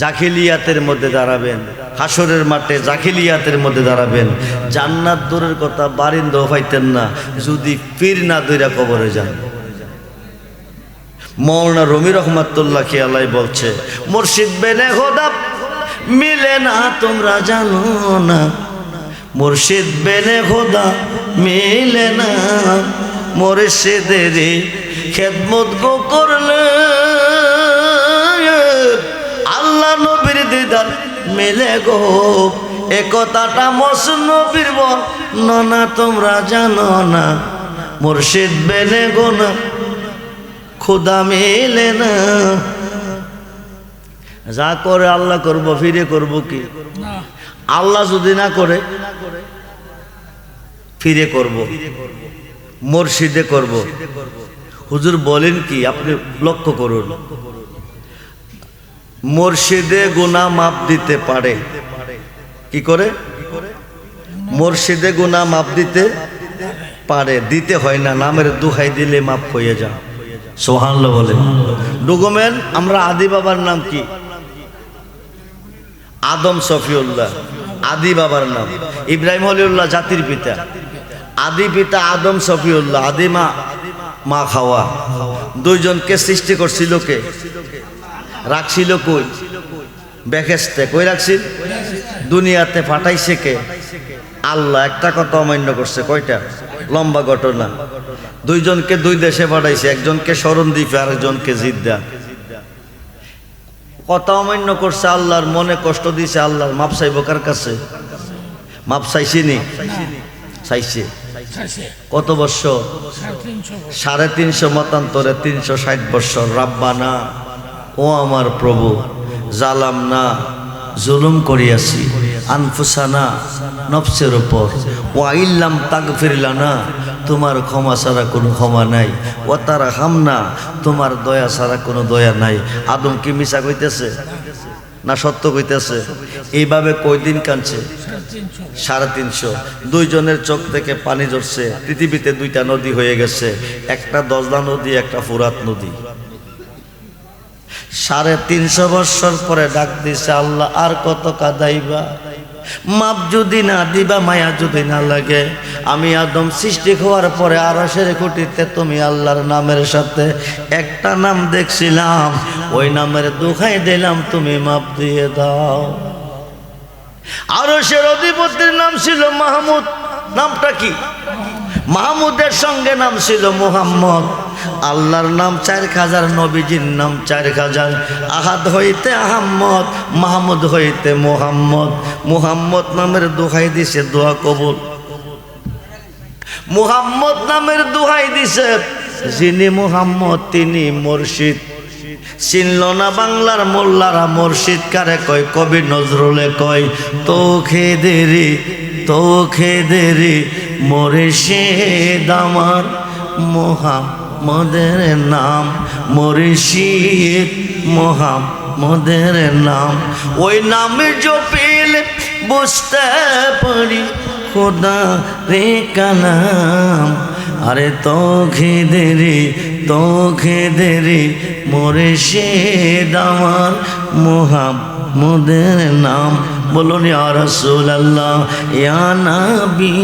জাখিলিয়াতের মধ্যে দাঁড়াবেন, হাসরের মাঠে জাখিলিয়াতের মধ্যে দাঁড়াবেন, জান্নাত দূরের কথা বারিন্দাও হইতেন না যদি পীর না দইরা কবরে যান। মৌলানা রুমি রহমাতুল্লাহ আলাইহি বলছে, মুর্শিদ বেনে খোদা মিলে না তোমরা জানো না, মুর্শিদ বেনে খোদা মিলে না, মুর্শিদের খেদমত গো করলে আল্লাহ নবীর দিদার মেলে গো। এ কথাটা মসনবীর বর্ণনা তোমরা জানো না, মুর্শিদ বেনে গো না খোদা মেলে না। যা করে আল্লাহ করব, ফিরে করব কি? আল্লাহ যদি না করে ফিরে করব, মুর্শিদে করব। হুজুর বলেন কি? আপনি লক্ষ্য করুন, মুর্শিদে গুনাহ মাফ দিতে পারে। কি করে? মুর্শিদে গুনাহ মাফ দিতে পারে, দিতে হয় না, নামের দোহাই দিলে মাফ হয়ে যায়। সুবহানাল্লাহ বলেন। ডকুমেন্ট আমরা আদি বাবার নাম কি? আদম সফিউল্লাহ, আদি বাবার নাম। ইব্রাহিম খলিলুল্লাহ জাতির পিতা, আদি পিতা আদম সফিউল্লাহ, আদি মা মা হাওয়া। দুইজনকে সৃষ্টি করছিল কে? রাখছিল কই? বেহেশতে। কই রাখছিল? দুনিয়াতে পাঠাইছে কে? আল্লাহ। একটা কথা অমান্য করছে, কয়টা? লম্বা ঘটনা। দুইজনকে দুই দেশে পাঠাইছে, একজনকে শরণদ্বীপে আর একজনকে জিদ্দা। কথা অমান্য করছে, আল্লাহর মনে কষ্ট দিছে, আল্লাহর মাপ চাইব কার কাছে? মাপ চাইছিনি? চাইছে। কত বৎসর? 350 মতান্তরে 360 বৎসর। রাব্বানা, ও আমার প্রভু, জালাম না, জুলুম করিয়াছি আনফুসানা, নফসের উপর। ও আইল্লাম তাগফির লানা, তোমার ক্ষমা ছাড়া কোনো ক্ষমা নাই। ও তারা হামনা, তোমার দয়া ছাড়া কোনো দয়া নাই। আদম কি মিছা কইতেছে না সত্য কইতেছে? এইভাবে কয়দিন কাঁদছে? 350। দুইজনের চোখ থেকে পানি ঝরছে। পৃথিবীতে 2টা নদী হয়ে গেছে, একটা দজলা নদী, একটা ফুরাত নদী। 350 বৎসর পরে ডাক দিছে, আল্লাহ আর কত কাঁদাইবা? মাপ যদি না দিবা, মায়া যদি না লাগে, আমি আদম সৃষ্টি হওয়ার পরে আরশের খুঁটিতে তুমি আল্লাহর নামের সাথে একটা নাম দেখছিলাম, ওই নামের দোহাই দিলাম, তুমি মাপ দিয়ে দাও। আরশের অধিপতির নাম ছিল মাহমুদ। নামটা কি? মাহমুদের সঙ্গে নাম ছিল মুহাম্মদ। আল্লাহর নাম 4000, নবীজির নাম 4000। আহাদ হইতে আহম্মদ, মাহমুদ হইতে মুহাম্মদ। মুহাম্মদ নামের দোহাই দিছে, দোয়া কবুল। মুহাম্মদ নামের দোহাই দিছে, যিনি মুহাম্মদ তিনি মুর্শিদ। চিনল না বাংলার মোল্লারা মুর্শিদ কারে কয়? কবি নজরুলে কয়, তোখে দেরি তোখে দেরি মুর্শিদ আমার মুহাম্মদের নাম, মুর্শিদ মুহাম্মদের নাম। ওই নামে জপিলে বুঝতে পারি খোদা রে কালাম। আরে তোখে দেরি মুর্শিদ আমার মুহাম্মদের নাম। বলুন ইয়া রাসূলুল্লাহ, ইয়া নবী।